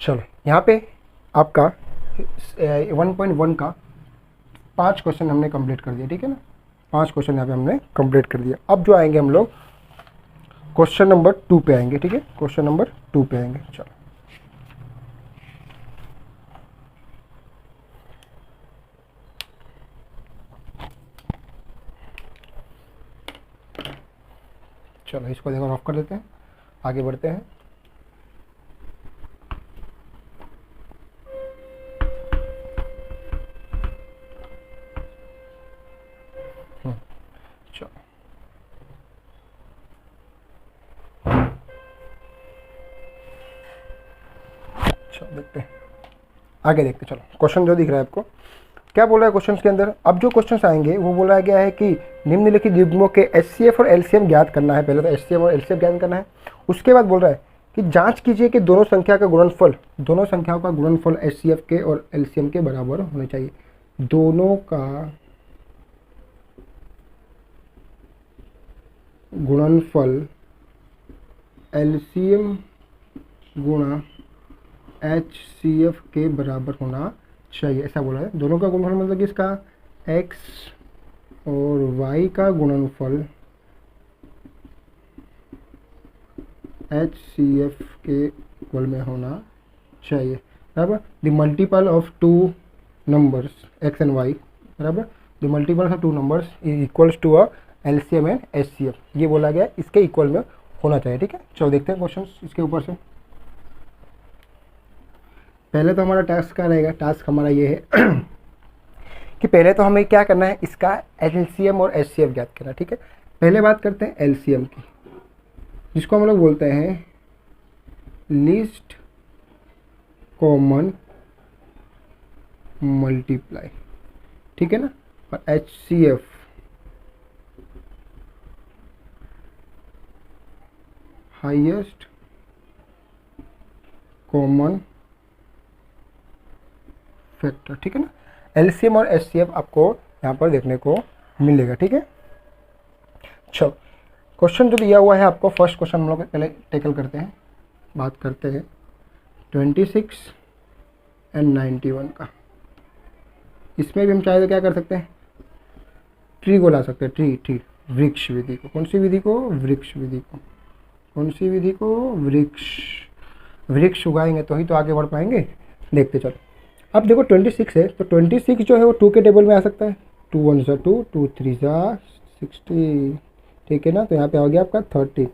चलो यहाँ पे आपका 1.1 का 5 क्वेश्चन हमने कंप्लीट कर दिया, ठीक है ना। 5 क्वेश्चन यहाँ पे हमने कंप्लीट कर दिया। अब जो आएंगे हम लोग क्वेश्चन नंबर 2 पे आएंगे, ठीक है। क्वेश्चन नंबर 2 पे आएंगे। चलो चलो इसको देखो ऑफ कर देते हैं, आगे बढ़ते हैं। चलो चलो देखते हैं, आगे देखते हैं। चलो क्वेश्चन जो दिख रहा है आपको, क्या बोला है क्वेश्चन के अंदर। अब जो क्वेश्चन आएंगे वो बोला गया है कि निम्नलिखित युग्मों के एचसीएफ और एलसीएम ज्ञात करना है। पहले तो एचसीएफ और एलसीएम ज्ञात करना है, उसके बाद बोल रहा है कि जांच कीजिए कि दोनों संख्याओं का गुणनफल एचसीएफ के और एलसीएम के बराबर होने चाहिए। दोनों का गुणनफल एलसीएम गुणा एचसीएफ के बराबर होना चाहिए, ऐसा बोला है। दोनों का गुणनफल मतलब किसका, एक्स और वाई का गुणनफल एचसीएफ के इक्वल में होना चाहिए, बराबर। The multiple of two numbers X and Y, बराबर। The multiple of two numbers is equals to a LCM and HCF, ये बोला गया इसके इक्वल में होना चाहिए, ठीक है। चलो देखते हैं क्वेश्चन इसके ऊपर से। पहले तो हमारा टास्क क्या रहेगा, टास्क हमारा ये है कि पहले तो हमें क्या करना है, इसका एलसीएम और एचसीएफ ज्ञात करना, ठीक है। पहले बात करते हैं एलसीएम की, जिसको हम लोग बोलते हैं लीस्ट कॉमन मल्टीप्लाई, ठीक है ना। और एचसीएफ हाईएस्ट कॉमन फैक्टर, ठीक है ना। एलसीएम और एचसीएफ आपको यहाँ पर देखने को मिलेगा, ठीक है। चलो क्वेश्चन जो दिया हुआ है आपको, फर्स्ट क्वेश्चन हम लोग पहले टेकल करते हैं, बात करते हैं 26 एंड 91 का। इसमें भी हम चाहे तो क्या कर सकते हैं, ट्री को ला सकते हैं, ट्री वृक्ष विधि को। कौन सी विधि को, वृक्ष विधि को। कौन सी विधि को, वृक्ष उगाएंगे तो ही तो आगे बढ़ पाएंगे। देखते चलो, अब देखो 26 है तो 26 जो है वो 2 के टेबल में आ सकता है। 2 1 सा 2, 2 3 सा 60, ठीक है ना। तो यहाँ पे आ गया आपका 30,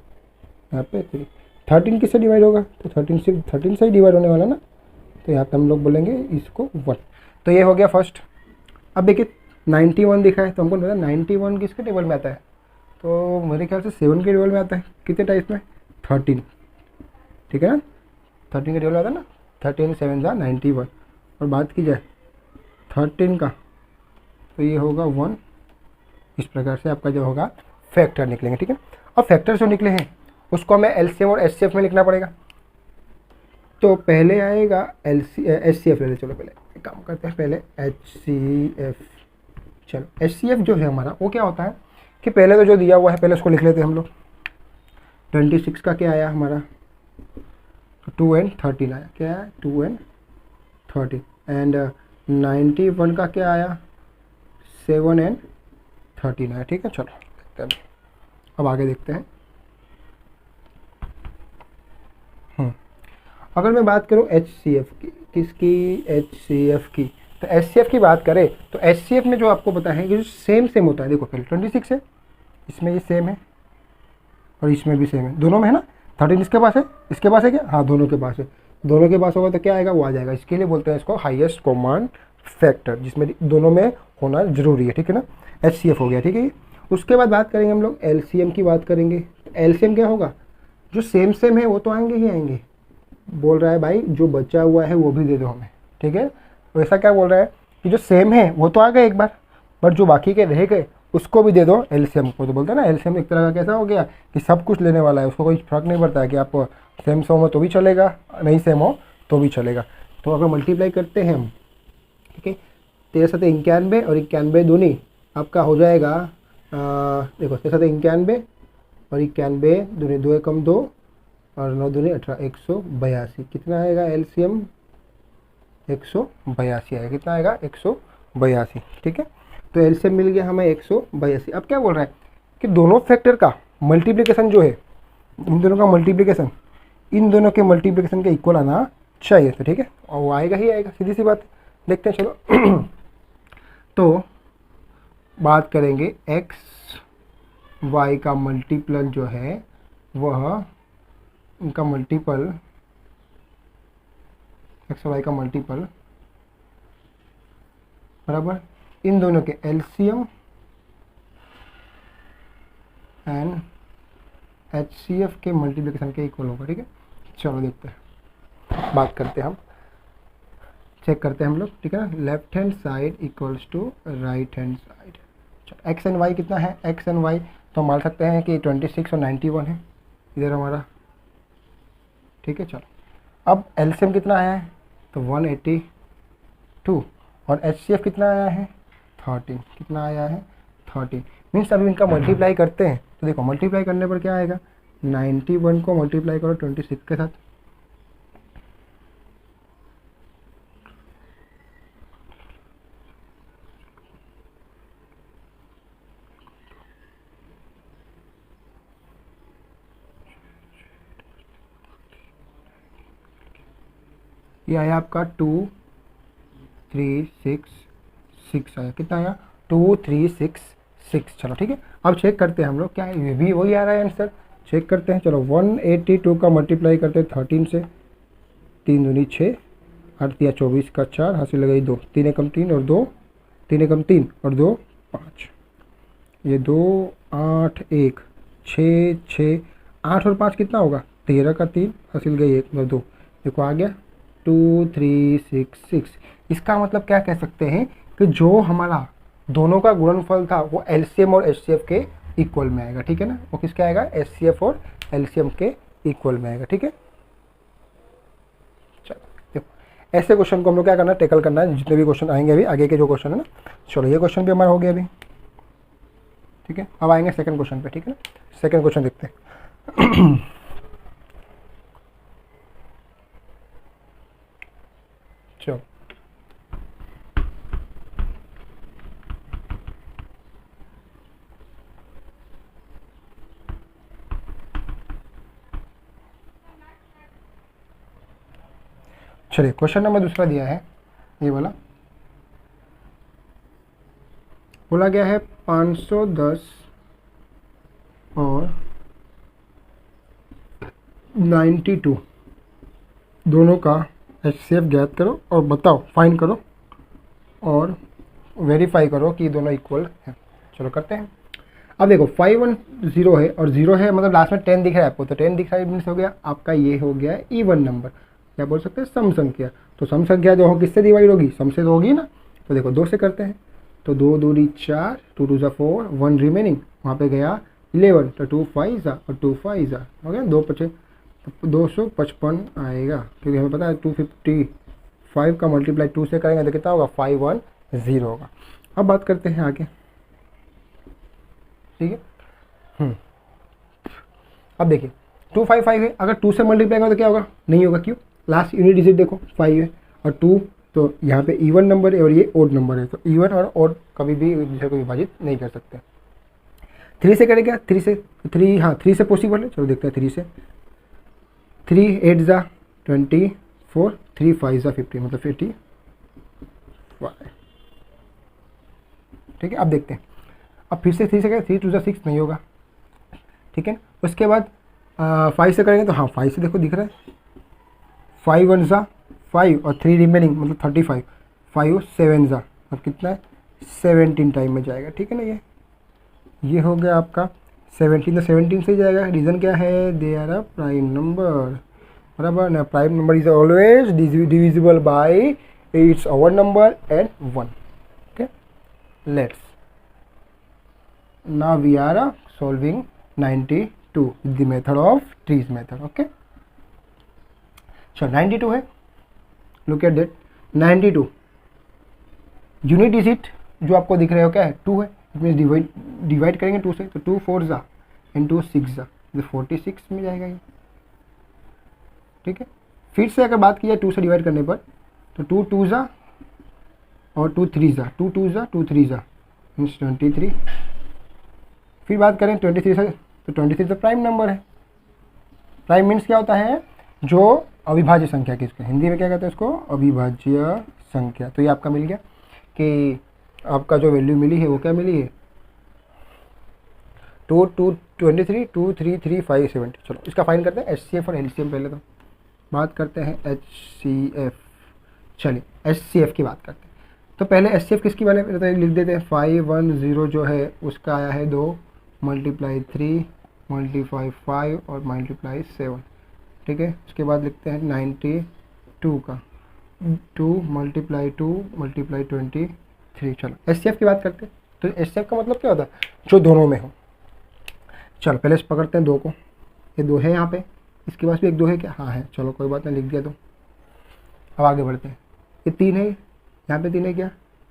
यहाँ पे 3। 13 किससे डिवाइड होगा, तो 13 सिर्फ 13 से ही डिवाइड होने वाला ना, तो यहाँ पे हम लोग बोलेंगे इसको 1। तो ये हो गया फर्स्ट। अब देखिए 91 दिखा है, तो हमको पता 91 किसके टेबल में आता है, तो मेरे ख्याल से 7 के टेबल में आता है। कितने टाइप में, 13, ठीक है ना। 13 के टेबल में आता है ना, 13 7 सा 91। और बात की जाए 13 का, तो ये होगा 1। इस प्रकार से आपका जो होगा फैक्टर निकलेंगे, ठीक है। अब फैक्टर जो निकले हैं उसको हमें एलसीएम और एचसीएफ में लिखना पड़ेगा। तो पहले आएगा एचसीएफ ले ले, चलो पहले एक काम करते हैं, पहले एचसीएफ। चलो एचसीएफ जो है हमारा वो क्या होता है कि पहले तो जो दिया हुआ है पहले उसको लिख लेते हैं हम लोग। 26 का क्या आया हमारा, 2 and 13 आया, क्या है 2 and 13। एंड 91 का क्या आया, 7 and 13 आया, ठीक है। चलो देखते हैं, अब आगे देखते हैं। अगर मैं बात करूं एचसीएफ की, किसकी, एचसीएफ की, तो एचसीएफ की बात करें तो एचसीएफ में जो आपको पता है कि जो सेम होता है, देखो पहले 26 है, इसमें ये सेम है और इसमें भी सेम है, दोनों में है ना। 13 इसके पास है, इसके पास है क्या, हाँ दोनों के पास है। दोनों के पास होगा तो क्या आएगा, वो आ जाएगा। इसके लिए बोलते हैं इसको हाईएस्ट कॉमन फैक्टर, जिसमें दोनों में होना जरूरी है, ठीक है ना। एचसीएफ हो गया, ठीक है। उसके बाद बात करेंगे हम लोग एलसीएम की बात करेंगे। एलसीएम क्या होगा, जो सेम है वो तो आएंगे ही आएंगे। बोल रहा है भाई जो बचा हुआ है वो भी दे दो हमें, ठीक है। वैसा क्या बोल रहा है कि जो सेम है वो तो आ गए एक बार, बट जो बाकी के रह गए उसको भी दे दो एलसीएम को। तो बोलते हैं ना एलसीएम एक तरह का कैसा हो गया कि सब कुछ लेने वाला है, उसको कोई फर्क नहीं पड़ता है कि आप सेम हो तो भी चलेगा, नहीं सेम हो तो भी चलेगा। तो अगर मल्टीप्लाई करते हैं हम, ठीक है, 13 7 91 और 91 दूनी आपका हो जाएगा, देखो 13 7 91 और 91 दूनी 2 एकम 2 और 9 दूनी 18, 182। कितना आएगा एलसीएम? 182 आएगा। कितना आएगा? 182। ठीक है, तो एलसीएम मिल गया हमें 182। अब क्या बोल रहा है कि दोनों फैक्टर का मल्टीप्लिकेशन जो है, इन दोनों का मल्टीप्लिकेशन इन दोनों के मल्टीप्लिकेशन के इक्वल आना चाहिए। तो ठीक है, और वो आएगा ही आएगा, सीधी सी बात है। देखते हैं चलो। तो बात करेंगे एक्स वाई का मल्टीपल जो है वह, इनका मल्टीपल, एक्स वाई का मल्टीपल बराबर इन दोनों के एलसीएम एंड एचसीएफ के मल्टीप्लिकेशन के इक्वल होगा। ठीक है, चलो देखते हैं, बात करते हैं हम, चेक करते हैं हम लोग। ठीक है ना, left hand side equals to right hand side. चलो एक्स एंड वाई कितना है? एक्स एंड वाई तो मान सकते हैं कि 26 और 91 है इधर हमारा। ठीक है, चलो अब एलसीएम कितना आया है? तो 182। और एचसीएफ कितना आया है? 13। कितना आया है? 13। मीन्स अभी इनका मल्टीप्लाई करते हैं तो देखो, मल्टीप्लाई करने पर क्या आएगा? 91 को मल्टीप्लाई करो 26 के साथ, ये आया आपका 2366 आया। कितना आया? 2366। चलो ठीक है, अब चेक करते हैं हम लोग, क्या है ये भी वही आ रहा है आंसर। चेक करते हैं, चलो 182 का मल्टीप्लाई करते हैं 13 से, 3 दूनी 6, 8 या 24 का 4, हासिल लगाई 2, 3 एकम 3 और 2, 3 एकम 3 और 2 5, ये 2 8 1 6 6, 8 और 5 कितना होगा? 13 का 3, हासिल गई 1 और 2, देखो आ गया 2366। इसका मतलब क्या कह सकते हैं कि जो हमारा दोनों का गुणनफल था वो एलसीएम और एचसीएफ के इक्वल में आएगा। ठीक है ना, वो किसके आएगा? एचसीएफ और एलसीएम के इक्वल में आएगा। ठीक है, चलो देखो ऐसे क्वेश्चन को हम लोग क्या करना है, टेकल करना है, जितने भी क्वेश्चन आएंगे अभी आगे के जो क्वेश्चन है ना। चलो ये क्वेश्चन भी हमारा हो गया अभी। ठीक है, अब आएंगे सेकंड क्वेश्चन पे। ठीक है, सेकंड क्वेश्चन देखते हैं। चलो चलिए, क्वेश्चन नंबर दूसरा दिया है ये वाला, बोला गया है 510 और 92 दोनों का एचसीएफ ज्ञात करो और बताओ, फाइंड करो और वेरीफाई करो कि दोनों इक्वल है। चलो करते हैं। अब देखो 5 1 0 है और 0 है, मतलब लास्ट में 10 दिख रहा है आपको, तो 10 दिख रहा है मीन्स हो गया आपका, ये हो गया इवन नंबर, क्या बोल सकते हैं? सम संख्या। तो सम संख्या जो हो किससे डिवाइड होगी? सम से तो होगी ना। तो देखो 2 से करते हैं, तो 2 दूनी 4, 2 2 4, 1 रिमेनिंग, वहाँ पे गया 11, तो 2 5 जा और 2 5 जा हो गया 2 5, तो 255 आएगा, क्योंकि हमें पता है 255 का मल्टीप्लाई 2 से करेंगे तो कितना होगा? 510 होगा। अब बात करते हैं आगे। ठीक है, अब देखिए 255 है, अगर 2 से मल्टीप्लाई करो तो क्या होगा? नहीं होगा, क्यों? लास्ट यूनिट डिजिट देखो 5 है और 2, तो यहाँ पे इवन नंबर है और ये ओड नंबर है, तो इवन और ओड कभी भी एक दूसरे को विभाजित नहीं कर सकते। 3 से करें क्या? 3 से 3, हाँ 3 से पॉसिबल है। चलो देखते हैं 3 से, 3 8 जा 24, 3 5 जा 50, मतलब 55। ठीक है, अब देखते हैं, अब फिर से 3 से करें, 3 2 जा 6 नहीं होगा। ठीक है, उसके बाद 5 से करेंगे, तो हाँ 5 से देखो दिख रहा है, 5 1 जा 5 और 3 रिमेनिंग, मतलब 35, 5 7 जा, अब कितना है? 17 टाइम में जाएगा। ठीक है ना, ये हो गया आपका 17, तो 17 से ही जाएगा। रीज़न क्या है? They are a prime number, बराबर ना। Prime number is always divisible by its odd number and 1। Okay, let's now we are solving 92 with the method of trees method. Okay, so 92 है, look at that 92 unit digit जो आपको दिख रहे हो क्या है? 2 है, इट मीन्स डिवाइड करेंगे 2 से, तो 2 4 जा एंड 2 6 जा, 46 में जाएगा ये। ठीक है। फिर से अगर बात की जाए 2 से डिवाइड करने पर, तो 2 2 ज़ा और 2 3 ज़ा, 2 2 ज़ा 2 3 ज़ा मीन्स 23। फिर बात करें 23 से, तो 23 तो प्राइम नंबर है। प्राइम मीन्स क्या होता है, जो अविभाज्य संख्या की, इसको हिंदी में क्या कहते हैं, उसको अविभाज्य संख्या। तो ये आपका मिल गया कि आपका जो वैल्यू मिली है वो क्या मिली है, 2 2 23 2 3 3 5 70। चलो इसका फाइन करते हैं HCF और LCM। पहले तो बात करते हैं HCF। चलिए HCF की बात करते हैं। तो पहले HCF किसकी वाले तो लिख देते हैं, 510 जो है उसका आया है 2 मल्टीप्लाई 3 मल्टीप्लाई 5 और मल्टीप्लाई 7, ठीक है। उसके बाद लिखते हैं 92 का 2 मल्टीप्लाई 2 मल्टीप्लाई 23। चलो HCF की बात करते हैं। तो HCF का मतलब क्या होता है, जो दोनों में हो। चलो पहले से पकड़ते हैं 2 को, ये 2 है यहाँ पे, इसके पास भी एक 2 है क्या, हाँ है, चलो कोई बात नहीं, लिख दिया। तो अब आगे बढ़ते हैं। ये 3 है, यहाँ पे 3 है क्या,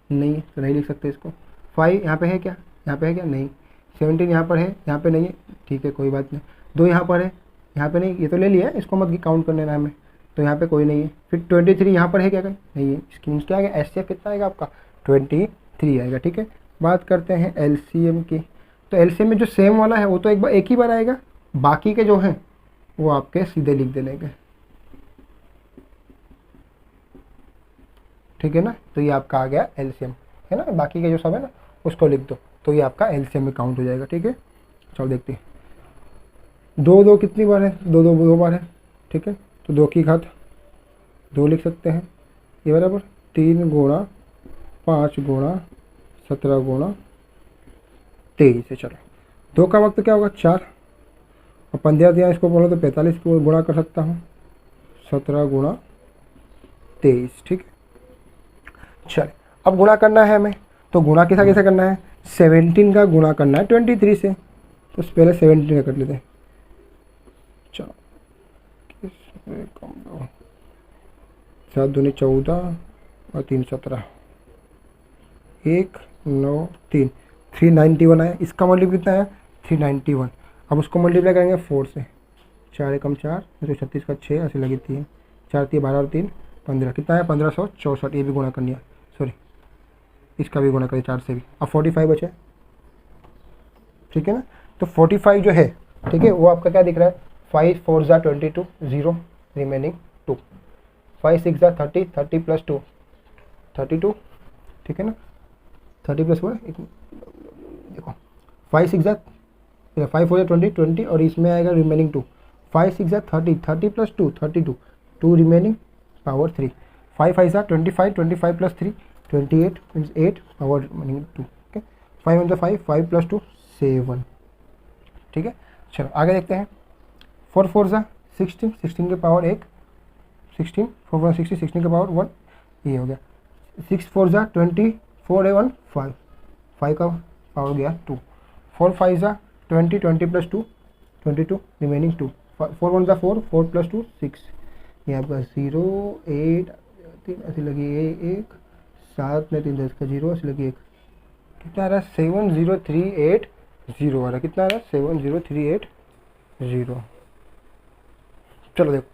नहीं है, तो नहीं लिख सकते इसको। 5 यहाँ पे है क्या, यहाँ पे है क्या, नहीं। 17 यहाँ पर है, यहाँ पे नहीं है, ठीक है कोई बात नहीं। 2 यहाँ पर है, यहाँ पे नहीं, ये तो ले लिया है, इसको मत काउंट कर लेना हमें। तो यहाँ पे कोई नहीं है। फिर 23 यहाँ पर है क्या, कहीं नहीं है। इसकी मीन्स क्या आएगा, HCF कितना आएगा आपका, 23 आएगा, ठीक है। बात करते हैं LCM की। तो LCM में जो सेम वाला है वो तो एक ही बार आएगा, बाकी के जो हैं वो आपके सीधे लिख देने के, ठीक है ना। तो ये आपका आ गया LCM, है ना, बाकी के जो सब है ना उसको लिख दो, तो ये आपका LCM में काउंट हो जाएगा, ठीक है। चलो देखते हैं, 2 2 कितनी बार है, 2 2 2 बार है, ठीक है। तो 2 की घात 2 लिख सकते हैं, ये बराबर 3 गुणा 5 गुणा 17 गुणा 23 है। चलो 2 का वक्त क्या होगा 4, और 15 दिया इसको बोलो तो 45 को गुणा कर सकता हूँ, 17 गुणा 23, ठीक है। चल अब गुणा करना है हमें, तो गुणा कैसा कैसे करना है, 17 का गुणा करना है 23 से, तो पहले 17 का कर लेते हैं। चलो 7 दूनी 14 और 3 17, 1 9 3 391 आया। इसका मल्टीप्लाई कितना आया, 391। अब उसको मल्टीप्लाई करेंगे 4 से, 4 एकम 4, 36 का 6 ऐसे लगी 3, 4 3 12 और 3 15, कितना है 1564। ये भी गुणा कर लिया, सॉरी इसका भी गुणा करें 4 से भी। अब 45 बचे, ठीक है ना। तो 45 जो है, ठीक है, वो आपका क्या दिख रहा है, 5 4 ज़ा 22 0 रिमेनिंग 2, 5 6 ज़ा 30 30 प्लस 2 32, ठीक है ना। 30 प्लस 1 देखो 5 6 ज़ा 5 4 ज़ा 20 20 और इसमें आएगा रिमेनिंग 2, 5 6 ज़ा 30 30 प्लस 2 32 2 रिमेनिंग पावर 3, 5 5 ज़ा 25 25 plus 3 28 means 8 power remaining 2, okay. 5 1 ज़ा 5 5 प्लस 2 7, ठीक है। चलो आगे देखते हैं, 4 4 ज़ा 16 16 के पावर 1 16 4 4 60 16 के पावर 1, ये हो गया। 6 4 ज़ा 20 4 1 5 5 का पावर गया 2, 4 5 ज़ा 20 20 प्लस 2 22 रिमेनिंग 2, 4 1 ज़ा 4 4 प्लस 2 6, ये आपका 0 8 3 ऐसी लगी 1 7 में 3 10 का 0 ऐसी लगी 1, कितना आ रहा है 70380 आ रहा है, कितना आ रहा है 70380। चलो देखो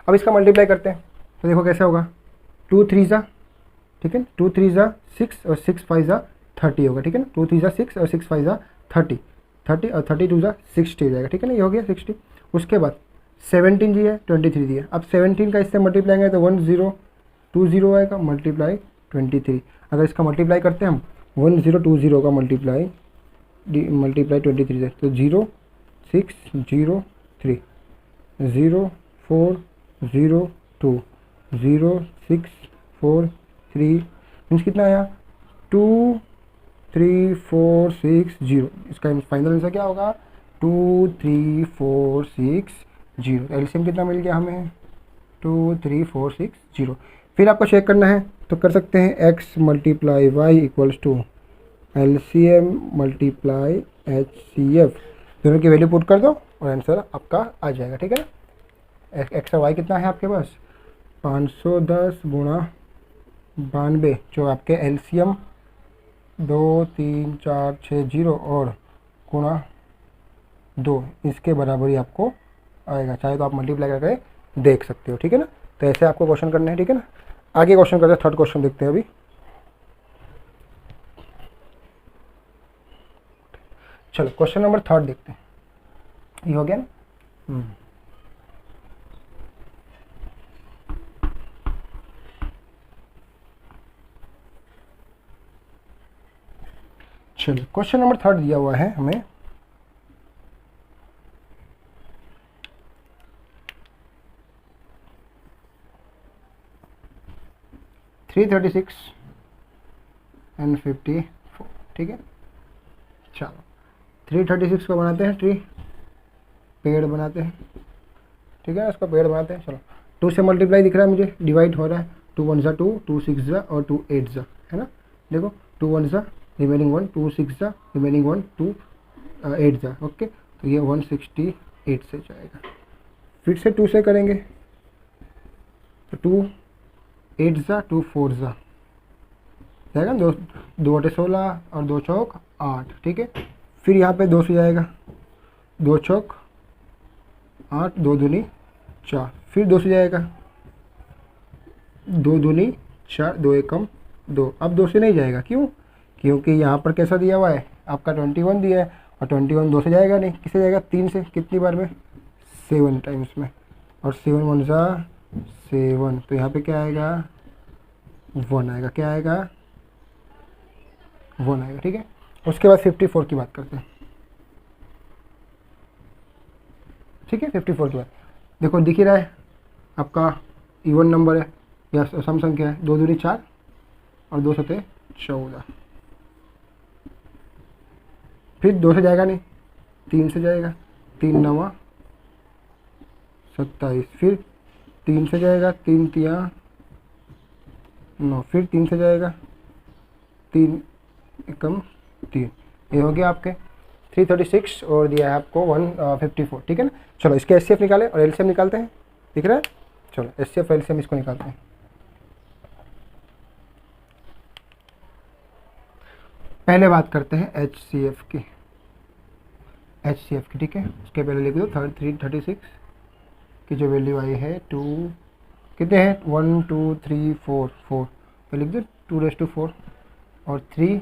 अब इसका मल्टीप्लाई करते हैं, तो देखो कैसे होगा, 2 3 ज़ा, ठीक है, 2 3 ज़ा 6 और 6 5 ज़ा 30 होगा, ठीक है ना। 2 3 ज़ा 6 और 6 5 ज़ा 30 30 और 32 ज़ा 60 हो जाएगा, ठीक है ना, ये हो गया 60। उसके बाद 17 जी है 23 दी है, अब 17 का इससे मल्टीप्लाई करेंगे तो 1020 आएगा मल्टीप्लाई 23। अगर इसका मल्टीप्लाई करते हैं हम 1020 का मल्टीप्लाई 23 से, तो 0 6 0 3 0 4 0 2 0 6 4 3 मीन्स कितना आया 2 3 4 6 0। इसका फाइनल आंसर क्या होगा 2 3 4 6 0। एलसीएम कितना मिल गया हमें 2 3 4 6 0। फिर आपको चेक करना है तो कर सकते हैं x multiply y equals to LCM multiply HCF, दोनों की वैल्यू पुट कर दो और आंसर आपका आ जाएगा, ठीक है ना। एक्स और वाई कितना है आपके पास 510 गुणा 92, जो आपके LCM 2 3 4 6 0 और गुणा 2 इसके बराबर ही आपको आएगा। चाहे तो आप मल्टीप्लाई करके देख सकते हो, ठीक है ना। तो ऐसे आपको क्वेश्चन करने हैं, ठीक है ना। आगे क्वेश्चन करते हैं, थर्ड क्वेश्चन देखते हैं अभी। चलो क्वेश्चन नंबर थर्ड देखते हैं, ये हो गया ना। चलो क्वेश्चन नंबर थर्ड दिया हुआ है हमें, थ्री 36 एंड 54, ठीक है। चलो 336 को बनाते हैं ट्री, पेड़ बनाते हैं, ठीक है, इसका पेड़ बनाते हैं। चलो 2 से मल्टीप्लाई दिख रहा है मुझे, डिवाइड हो रहा है, 2 1 2, 2 6 और 2 8 है ना। देखो 2 1 रिमेनिंग 1, 2 6 रिमेनिंग 1, 2 8 ओके। तो ये 168 से जाएगा। फिर से 2 से करेंगे तो 2 8 2 4 जाएगा, 2 बटे 16 और 2 चौक 8, ठीक है। फिर यहाँ पे 2 से जाएगा, 2 चौक 8, 2 दूनी 4, फिर 2 से जाएगा, 2 दूनी 4, 2 एकम 2। अब 2 से नहीं जाएगा, क्यों? क्योंकि यहाँ पर कैसा दिया हुआ है आपका 21 दिया है, और 21 2 से जाएगा नहीं, किससे जाएगा? 3 से। कितनी बार में? 7 टाइम्स में, और 7 1 7, तो यहाँ पे क्या आएगा? 1 आएगा। क्या आएगा? 1 आएगा, ठीक है। उसके बाद 54 की बात करते हैं, ठीक है। 54 की बात देखो, दिख ही रहा है आपका इवन नंबर है या सम संख्या है, 2 दूनी 4 और 2 सते 14। फिर 2 से जाएगा नहीं, 3 से जाएगा, 3 9 27, फिर 3 से जाएगा, 3 3 9, फिर 3 से जाएगा, 3 एकम 3। ये हो गया आपके 336 और दिया है आपको 154, ठीक है ना। चलो इसके एचसीएफ निकालें और एलसीएम निकालते हैं, दिख रहा है। चलो एचसीएफ एलसीएम इसको निकालते हैं। पहले बात करते हैं एचसीएफ की, ठीक है। उसके पहले लिख दो 336 की जो वैल्यू आई है 2, कितने हैं? 1 2 3 4 4, तो लिख दो 2⁴ और 3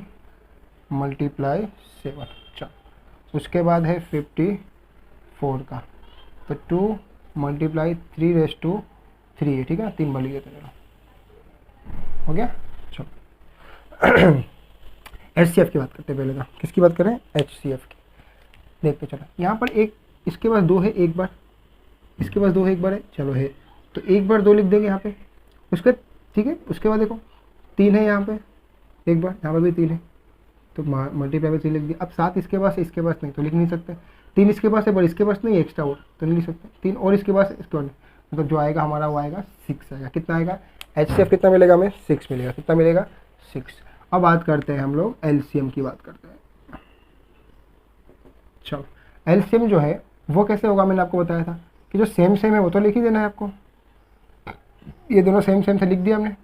× 7। उसके बाद है 54 का, तो 2 × 3⁻3 है, ठीक है ना। 3 बार लिख देते हैं, हो गया। चलो एचसीएफ की बात करते हैं पहले। तो किसकी बात करें? एचसीएफ की। देखते चलो, यहाँ पर एक इसके पास 2 है, एक बार इसके पास 2 है, एक बार है, चलो है, तो एक बार 2 लिख देंगे यहाँ पे उसके, ठीक है। उसके बाद देखो 3 है यहाँ पे, एक बार यहाँ पे भी 3 है, तो मल्टीप्लाई में 3 लिख दिया। अब 7 इसके पास है, इसके पास नहीं, तो लिख नहीं सकते। 3 इसके पास है पर इसके पास नहीं, एक्स्ट्रा और तो नहीं लिख सकते। 3 और इसके पास है, इसके और नहीं, मतलब जो आएगा हमारा वो आएगा 6 आएगा। कितना आएगा? एचसीएफ कितना मिलेगा हमें? 6 मिलेगा। कितना मिलेगा? 6। अब बात करते हैं हम लोग एलसीएम की बात करते हैं। चलो एलसीएम जो है वो कैसे होगा, मैंने आपको बताया था कि जो सेम है वो तो लिख ही देना है आपको। ये दोनों सेम से लिख दिया हमने।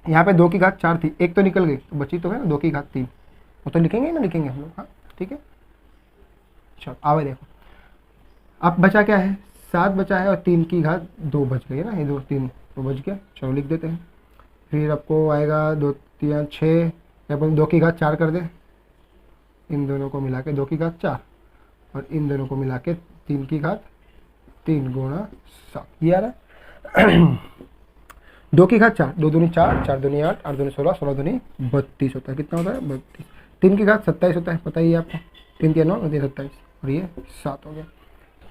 यहाँ पे 2 की घात 4 थी, एक तो निकल गई, तो बची तो है ना 2 की घात 3, वो तो लिखेंगे ना, लिखेंगे हम लोग, हाँ ठीक है। चलो आवे देखो, अब बचा क्या है? 7 बचा है और 3 की घात 2 बच गई है ना, ये 2 3 तो बच गया। चलो लिख देते हैं। फिर आपको आएगा 2 3 6, या अपन 2 की घात 4 कर दे, इन दोनों को मिला के 2 की घात 4 और इन दोनों को मिला के 3 की घात 3 × 7, ये आ रहा है। 2 की घात 4, 2 दूनी 4, 4 दूनी 8, 8 दूनी 16, 16 दूनी 32 होता है। कितना होता है? 32। 3 की घात 27 होता है, पता ही है आपको, 3 3 9 27, और ये 7 हो गया।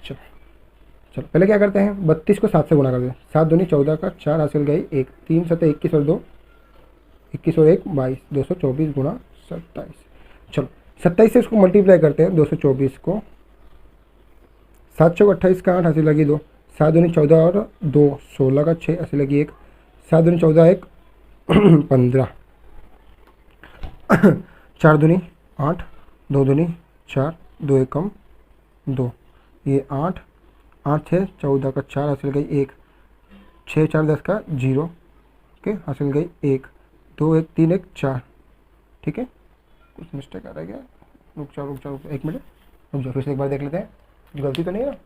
चलो चलो पहले क्या करते हैं, 32 को 7 से गुणा कर दें। 7 दूनी 14 का 4 हासिल गई 1, 3 7 21 और 2 21 और 1 22, 224 × 27। चलो 27 से इसको मल्टीप्लाई करते हैं, 224 को, 7 चौक 28 का 8 हासिल लगी 2, 7 दूनी 14 और 2 16 का 6 हासिल लगी 1, 7 दूनी 14 1 15, 4 दूनी 8, 2 दूनी 4, 2 एकम 2, ये 8 8 है 14 का 4 हासिल गई 1, 6 4 10 का 0, ओके हासिल गई 1, 2 1 3 1 4, ठीक है। कुछ मिस्टेक आ रहा है क्या? रुक जाओ 1 मिनट रुक जाओ, फिर से एक बार देख लेते हैं, गलती तो नहीं है ना।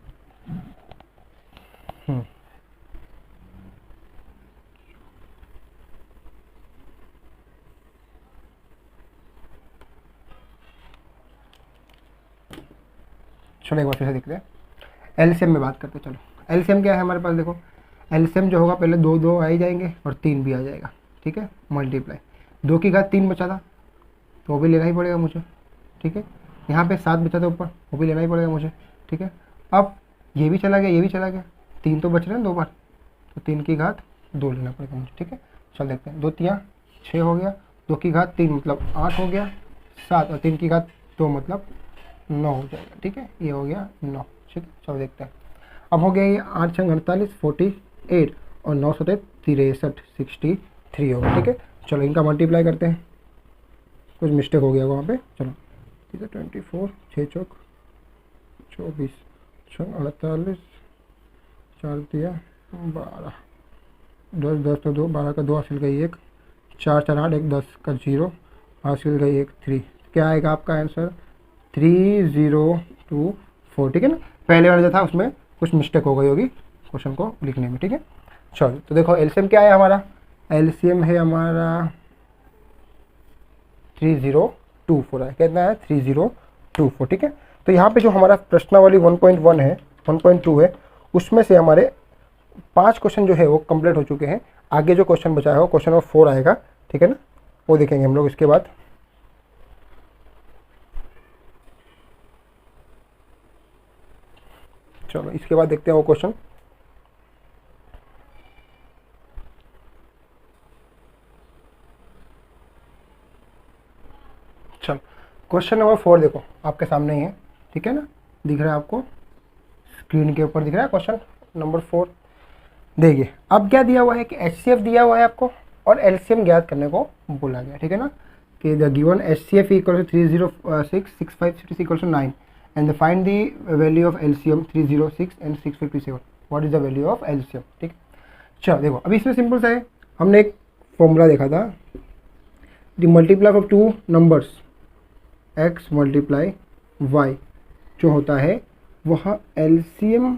चलो एक बार फिर से देखते हैं, एलसीएम में बात करते हैं। चलो एलसीएम क्या है हमारे पास, देखो एलसीएम जो होगा पहले 2 2 आ ही जाएंगे और 3 भी आ जाएगा, ठीक है, मल्टीप्लाई 2 की घात 3 बचा था तो वो भी लेना ही पड़ेगा मुझे, ठीक है। यहाँ पे 7 बचा था ऊपर, वो भी लेना ही पड़ेगा मुझे, ठीक है। अब ये भी चला गया, ये भी चला गया, 3 तो बच रहे हैं 2 बार, तो 3 की घात 2 लेना पड़ेगा मुझे, ठीक है। चल देखते हैं, 2 3 6 हो गया, 2 की घात 3 मतलब 8 हो गया, 7 और 3 की घात 2 मतलब 9 हो जाएगा, ठीक है, ये हो गया 9, ठीक है। चलो देखते हैं, अब हो गया ये 8 6 48 48 और 9 7 63 63 होगा, ठीक है। चलो इनका मल्टीप्लाई करते हैं, कुछ मिस्टेक हो गया वहाँ पे, चलो ठीक है। 24 6 चौक 24 6 48 4 दिया 12 10 10 तो 2 12 का 2 हासिल गई 1 4 4 8 1 10 का 0 हासिल गई 1 3, क्या आएगा आपका आंसर 3024, ठीक है ना। पहले वाला जो था उसमें कुछ मिस्टेक हो गई होगी क्वेश्चन को लिखने में, ठीक है। चलो तो देखो एलसीएम क्या है हमारा, एलसीएम है हमारा 3024 है, कितना है 3024, ठीक है। तो यहाँ पे जो हमारा प्रश्नावली 1.1 है 1.2 है उसमें से हमारे 5 क्वेश्चन जो है वो कंप्लीट हो चुके हैं। आगे जो क्वेश्चन बचा है वो क्वेश्चन नंबर 4 आएगा, ठीक है ना, वो देखेंगे हम लोग इसके बाद। चलो इसके बाद देखते हैं वो क्वेश्चन। चलो क्वेश्चन नंबर 4 देखो आपके सामने ही है, ठीक है ना, दिख रहा है आपको स्क्रीन के ऊपर दिख रहा है क्वेश्चन नंबर 4। देखिए अब क्या दिया हुआ है कि एचसीएफ दिया हुआ है आपको और एलसीएम ज्ञात करने को बोला गया, ठीक है ना, कि the given HCF equal to 306 656 equal to 9 and the find the value of LCM 306 and 657, what is the value of LCM, ठीक। चलो देखो अभी इसमें सिंपल सा है, हमने एक फॉर्मूला देखा था, the multiply of 2 numbers x multiply y जो होता है वह एलसीएम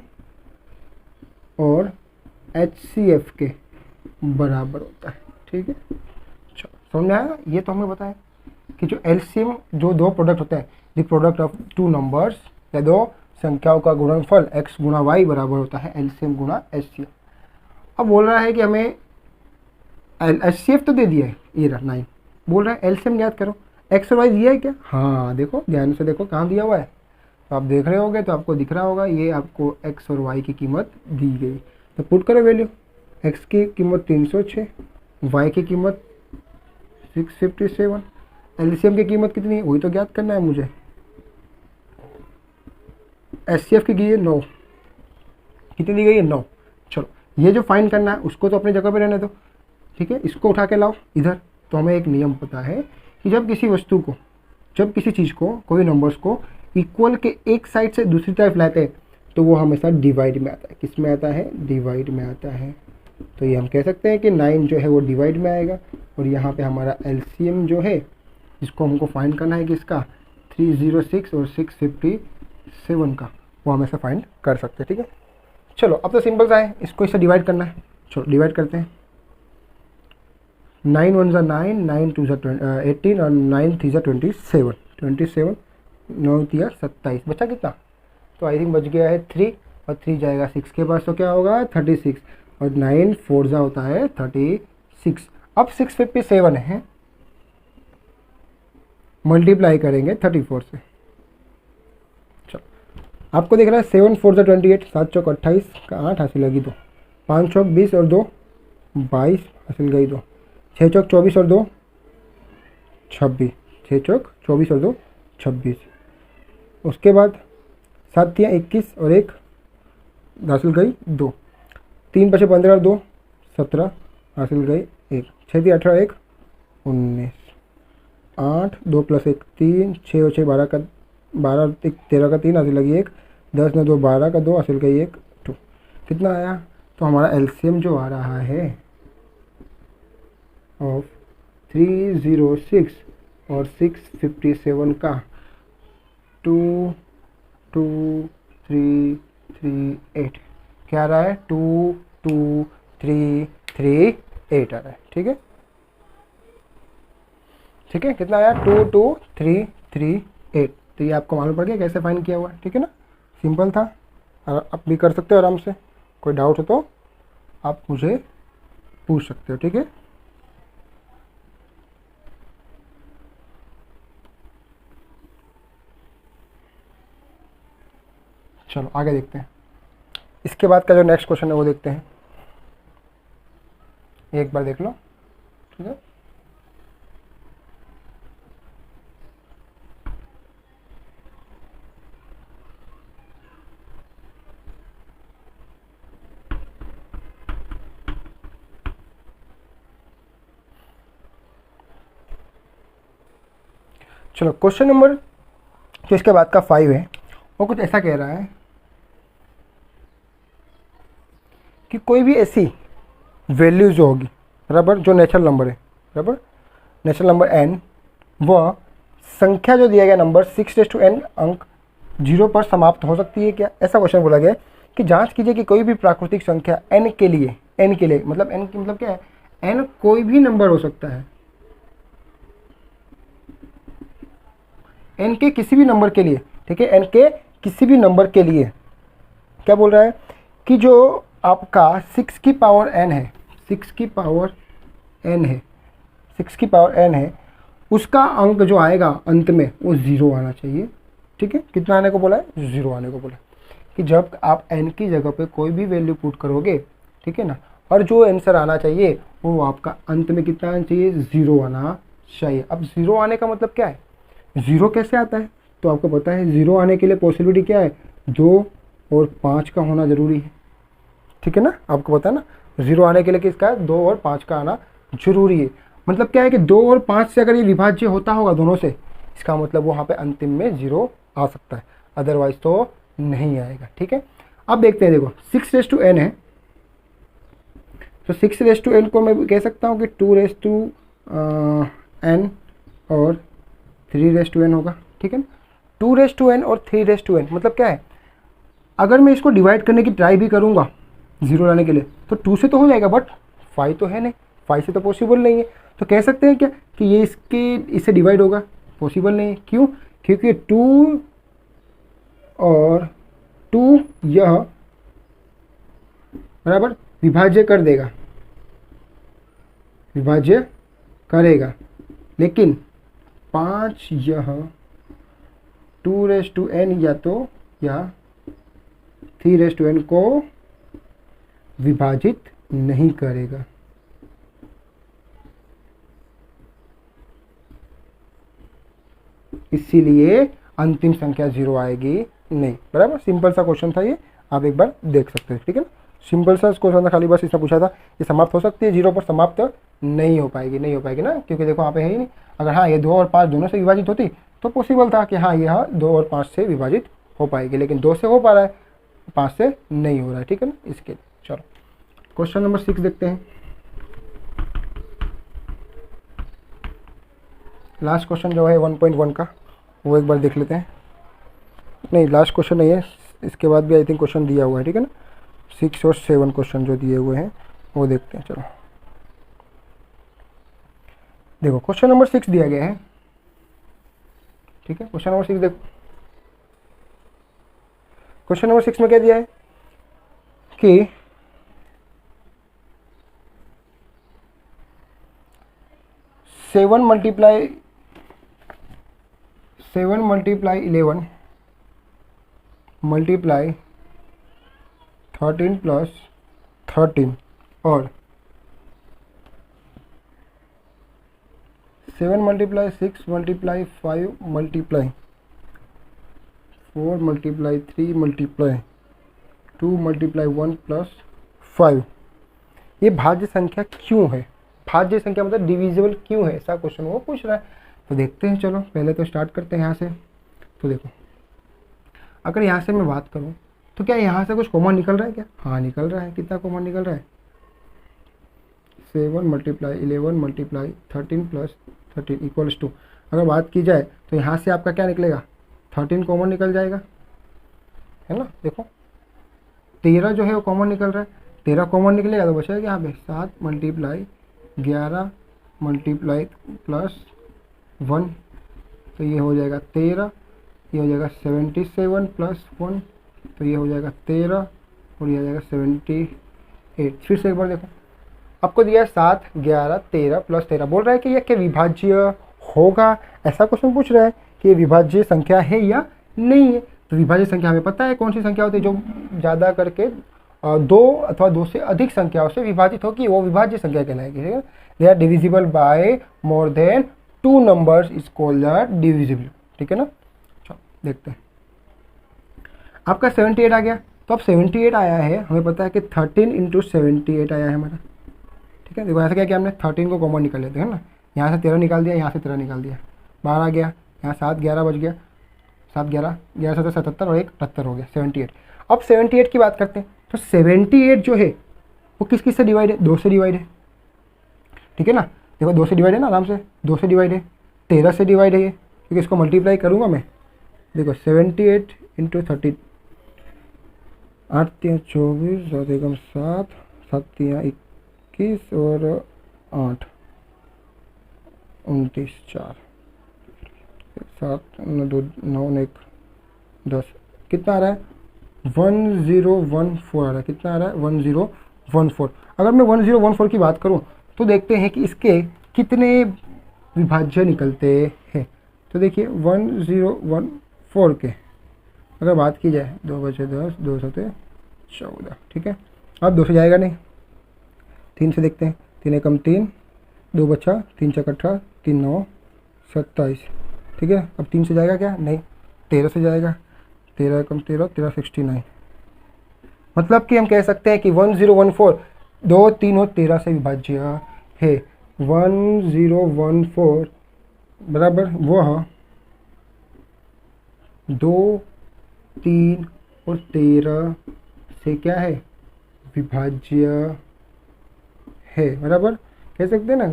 और एचसीएफ के बराबर होता है, ठीक है। चलो समझ में आया, ये तो हमें बताया कि जो एलसीएम जो दो प्रोडक्ट होते हैं, द प्रोडक्ट ऑफ 2 नंबर्स या 2 संख्याओं का गुणनफल x गुणा y बराबर होता है एलसीएम गुणा एचसीएफ। अब बोल रहा है कि हमें एचसीएफ तो दे दिया है, ये रहा 9, बोल रहा है एलसीएम ज्ञात करो, एक्स और वाई दिया है क्या, हाँ देखो ध्यान से देखो कहाँ दिया हुआ है, तो आप देख रहे होगे तो आपको दिख रहा होगा ये आपको एक्स और वाई की कीमत दी गई, तो पुट करो वैल्यू, एक्स की कीमत 306, वाई की कीमत 657, एलसीएम की कीमत कितनी है वही तो ज्ञात करना है मुझे, एचसीएफ की गई है 9, कितनी दी गई है 9। चलो ये जो फाइंड करना है उसको तो अपनी जगह पे रहने दो, ठीक है, इसको उठा के लाओ इधर। तो हमें एक नियम पता है कि जब किसी वस्तु को, जब किसी चीज़ को, कोई नंबर्स को इक्वल के एक साइड से दूसरी तरफ लाते हैं तो वो हमेशा डिवाइड में आता है, किस में आता है, डिवाइड में आता है। तो ये हम कह सकते हैं कि 9 जो है वो डिवाइड में आएगा और यहाँ पे हमारा एलसीएम जो है जिसको हमको फाइंड करना है कि इसका 306 और 657 का, वो हमेशा फाइंड कर सकते हैं, ठीक है। चलो अब तो सिंपल सा है, इसको इससे डिवाइड करना है, चलो डिवाइड करते हैं। 9 1 9, 9 2 18 और 9 3 27, 27 9 3 27, बचा कितना, तो आई थिंक बच गया है 3 और 3 जाएगा 6 के पास, तो क्या होगा 36 और 9 4 जा होता है 36। अब 657 है, मल्टीप्लाई करेंगे 34 से, चलो आपको दिख रहा है 7 4 28, 7 चौक 28 का 8 हासिल लगी 2, 5 चौक 20 और 2 22 हासिल गई 2, 6 चौक 24 और 2 26, 6 चौक 24 और 2 26, उसके बाद 7 3 21 और 1 हासिल गई 2, 3 5 15 और 2 17 हासिल गई 1, 6 3 18 1 19, 8 2 + 1 3, 6 और 6 12 का 12 13 का 3 हासिल लगी 1, 10 9 2 12 का 2 हासिल गई 1 2, कितना आया, तो हमारा एलसीएम जो आ रहा है ऑफ 306 और 657 का 22338, क्या आ रहा है 22338 आ रहा है, ठीक है, ठीक है, कितना आया 22338, तो ये आपको मालूम पड़ गया कैसे फाइंड किया हुआ है, ठीक है ना। सिंपल था, और आप भी कर सकते हो आराम से। कोई डाउट हो तो आप मुझे पूछ सकते हो, ठीक है। चलो आगे देखते हैं। इसके बाद का जो नेक्स्ट क्वेश्चन है वो देखते हैं, एक बार देख लो, ठीक है। चलो क्वेश्चन नंबर जो इसके बाद का 5 है वो कुछ ऐसा कह रहा है कि कोई भी ऐसी वैल्यू जो होगी, बराबर, जो नेचुरल नंबर है, बराबर, नेचुरल नंबर n, वह संख्या जो दिया गया नंबर 6n अंक 0 पर समाप्त हो सकती है क्या। ऐसा क्वेश्चन बोला गया है कि जांच कीजिए कि कोई भी प्राकृतिक संख्या n के लिए मतलब n की मतलब क्या है, n कोई भी नंबर हो सकता है, n के किसी भी नंबर के लिए, ठीक है, n के किसी भी नंबर के लिए क्या बोल रहा है कि जो आपका 6 की पावर n है, 6 की पावर n है, 6 की पावर n है, उसका अंक जो आएगा अंत में वो 0 आना चाहिए, ठीक है। कितना आने को बोला है, 0 आने को बोला है कि जब आप n की जगह पे कोई भी वैल्यू पुट करोगे, ठीक है ना, और जो आंसर आना चाहिए वो आपका अंत में कितना आना चाहिए, 0 आना चाहिए। अब 0 आने का मतलब क्या है, 0 कैसे आता है, तो आपको पता है 0 आने के लिए पॉसिबिलिटी क्या है, 2 और 5 का होना ज़रूरी है, ठीक है ना। आपको पता है ना 0 आने के लिए किसका है, 2 और 5 का आना जरूरी है। मतलब क्या है कि 2 और 5 से अगर ये विभाज्य होता होगा दोनों से, इसका मतलब वहाँ पे अंतिम में 0 आ सकता है, अदरवाइज तो नहीं आएगा, ठीक है। अब देखते हैं, देखो 6n है, तो 6n को मैं कह सकता हूँ कि 2n और 3n होगा, ठीक है ना। 2n और 3n मतलब क्या है, अगर मैं इसको डिवाइड करने की ट्राई भी करूँगा 0 लाने के लिए तो 2 से तो हो जाएगा, बट 5 तो है नहीं, 5 से तो पॉसिबल नहीं है। तो कह सकते हैं क्या कि ये इससे डिवाइड होगा, पॉसिबल नहीं है। क्यों, क्योंकि 2 और 2 यह बराबर विभाज्य कर देगा, विभाज्य करेगा, लेकिन 5 यह 2n या 3n को विभाजित नहीं करेगा। इसीलिए अंतिम संख्या 0 आएगी नहीं, बराबर। सिंपल सा क्वेश्चन था ये, आप एक बार देख सकते हैं, ठीक है ना। सिंपल सा क्वेश्चन था, खाली बस इसने पूछा था ये समाप्त हो सकती है 0 पर, समाप्त नहीं हो पाएगी, नहीं हो पाएगी ना, क्योंकि देखो यहाँ पे है ही नहीं। अगर हाँ ये 2 और 5 दोनों से विभाजित होती तो पॉसिबल था कि हाँ यह 2 और 5 से विभाजित हो पाएगी, लेकिन 2 से हो पा रहा है, 5 से नहीं हो रहा है, ठीक है ना। इसके लिए चलो क्वेश्चन नंबर 6 देखते हैं। लास्ट क्वेश्चन जो है 1.1 का, वो एक बार देख लेते हैं। नहीं लास्ट क्वेश्चन नहीं है, इसके बाद भी आई थिंक क्वेश्चन दिया हुआ है, ठीक है ना। 6 और 7 क्वेश्चन जो दिए हुए हैं वो देखते हैं। चलो देखो क्वेश्चन नंबर 6 दिया गया है, ठीक है। क्वेश्चन नंबर 6 देखो, क्वेश्चन नंबर 6 में क्या दिया है कि 7 मल्टीप्लाई 11 मल्टीप्लाई 13 प्लस 13 और 7 multiply 6 multiply 5 multiply 4 multiply 3 multiply 2 multiply 1 plus 5, ये भाज्य संख्या क्यों है, भाज्य संख्या मतलब डिविजिबल क्यों है, ऐसा क्वेश्चन वो पूछ रहा है। तो देखते हैं, चलो पहले तो स्टार्ट करते हैं यहाँ से। तो देखो अगर यहाँ से मैं बात करूँ तो क्या यहाँ से कुछ कॉमन निकल रहा है क्या, हाँ निकल रहा है। कितना कॉमन निकल रहा है, 7 multiply 11 multiply 13 plus 13 equals to, अगर बात की जाए तो यहाँ से आपका क्या निकलेगा, 13 कॉमन निकल जाएगा, है ना। देखो 13 जो है वो कॉमन निकल रहा है, 13 कॉमन निकलेगा तो बचेगा यहाँ पे 7 मल्टीप्लाई 11 मल्टीप्लाई प्लस 1, तो ये हो जाएगा 13, ये हो जाएगा 77 प्लस 1 तो ये हो जाएगा 13 और ये हो जाएगा 78। फिर से एक बार देखो, आपको दिया है 7, 11, 13 प्लस 13, बोल रहा है कि ये क्या विभाज्य होगा, ऐसा क्वेश्चन पूछ रहा है कि ये विभाज्य संख्या है या नहीं है। तो विभाज्य संख्या हमें पता है कौन सी संख्या होती है, जो ज़्यादा करके 2 अथवा 2 से अधिक संख्याओं से विभाजित होगी, वो विभाज्य संख्या कहलाएगी। ठीक है, they are divisible by more than 2 numbers is called divisible. ठीक है ना, चलो देखते हैं। आपका 78 आ गया, तो अब 78 आया है, हमें पता है कि 13 इंटू 78 आया है हमारा। ठीक है, देखो ऐसा क्या किया हमने, 13 को कॉमन निकाल लेते हैं ना, यहाँ से 13 निकाल दिया, यहाँ से 13 निकाल दिया, 12 आ गया, यहाँ 7, 11 बच गया, 7, 11, 11, 17, 77 और 1, 78 हो गया 78। अब 78 की बात करते हैं, तो 78 जो है वो किस किस से डिवाइड है, 2 से डिवाइड है। ठीक है ना, देखो 2 से डिवाइड है ना, आराम से 2 से डिवाइड है, 13 से डिवाइड है ये, क्योंकि इसको मल्टीप्लाई करूँगा मैं। देखो 78 इंटू 30, 8 3 24, 7 एकम 7, 7 3 21 और 8 29 4, 7 2 9 1 10, कितना आ रहा है 1014 आ रहा है। कितना आ रहा है 1014। अगर मैं 1014 की बात करूं तो देखते हैं कि इसके कितने विभाज्य निकलते हैं। तो देखिए 1014 के अगर बात की जाए, 2 बचे 10, 2 सते 14। ठीक है, अब 2 से जाएगा नहीं, 3 से देखते हैं, 3 एकम 3, 2 बचा, 3 चक 18, 3 9 27। ठीक है, अब 3 से जाएगा क्या, नहीं, 13 से जाएगा, 13 एकम 13, 13 69। मतलब कि हम कह सकते हैं कि 1014 2, 3 और 13 से विभाज्य है। 1014 बराबर वह 2, 3 और 13 से क्या है, विभाज्य है। बराबर कह सकते हैं ना,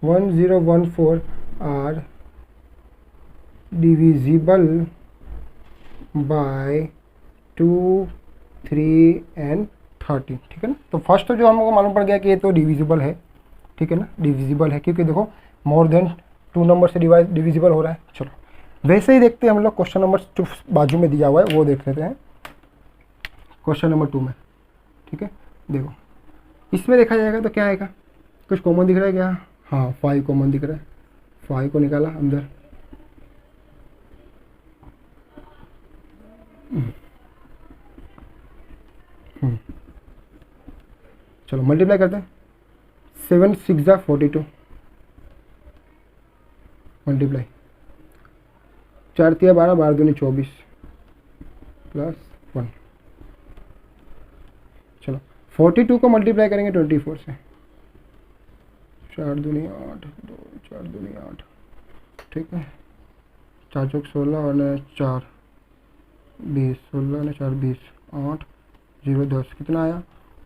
1014 आर डिविजिबल बाय 2, 3 एंड 13। ठीक है ना, तो फर्स्ट तो जो हम लोग को मालूम पड़ गया कि ये तो डिविजिबल है। ठीक है ना, डिविजिबल है क्योंकि देखो मोर देन 2 नंबर से डिविजिबल हो रहा है। चलो वैसे ही देखते हैं हम लोग, क्वेश्चन नंबर जो बाजू में दिया हुआ है वो देख लेते हैं, क्वेश्चन नंबर 2 में। ठीक है, देखो इसमें देखा जाएगा तो क्या आएगा, कुछ कॉमन दिख रहा है क्या, हाँ 5 कॉमन दिख रहा है, 5 को निकाला अंदर, चलो मल्टीप्लाई करते हैं, 7 6 जा 42 मल्टीप्लाई, 4 3 12, 12 दूनी 24 प्लस 1। चलो 42 को मल्टीप्लाई करेंगे 24 से, 4 दूनी 8, 2 4 दूनी 8। ठीक है, 4 चौक 16 और 4 20, 16 ने 4 20, 8 0 10, कितना आया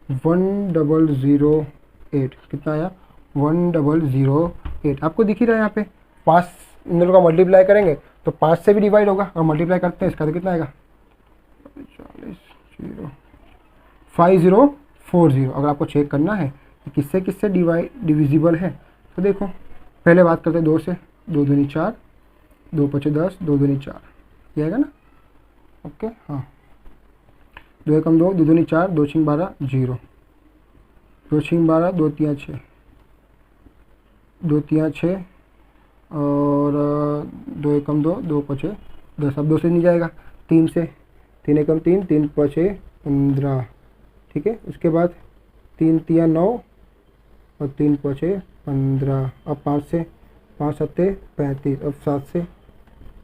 1008। कितना आया 1008। आपको दिख ही रहा है यहाँ पे 5 इन दोनों का मल्टीप्लाई करेंगे तो 5 से भी डिवाइड होगा, और मल्टीप्लाई करते हैं इसका तो कितना आएगा 5040। अगर आपको चेक करना है कि किससे किससे डिविजिबल है तो देखो, पहले बात करते हैं 2 से, 2 दूनी 4, 2 5 10, 2 दूनी 4, ये आएगा ना। ओके, हाँ 2 एकम 2, 2 दूनी 4, 2 6 12 0, 2 6 12, 2 3 6, 2 3 6 और 2 एकम 2, 2 5 10। अब 2 से नहीं जाएगा, 3 से, 3 एकम 3, 3 5 15। ठीक है, उसके बाद 3 3 9 और 3 5 15। अब 5 से, 5 7 35, अब 7 से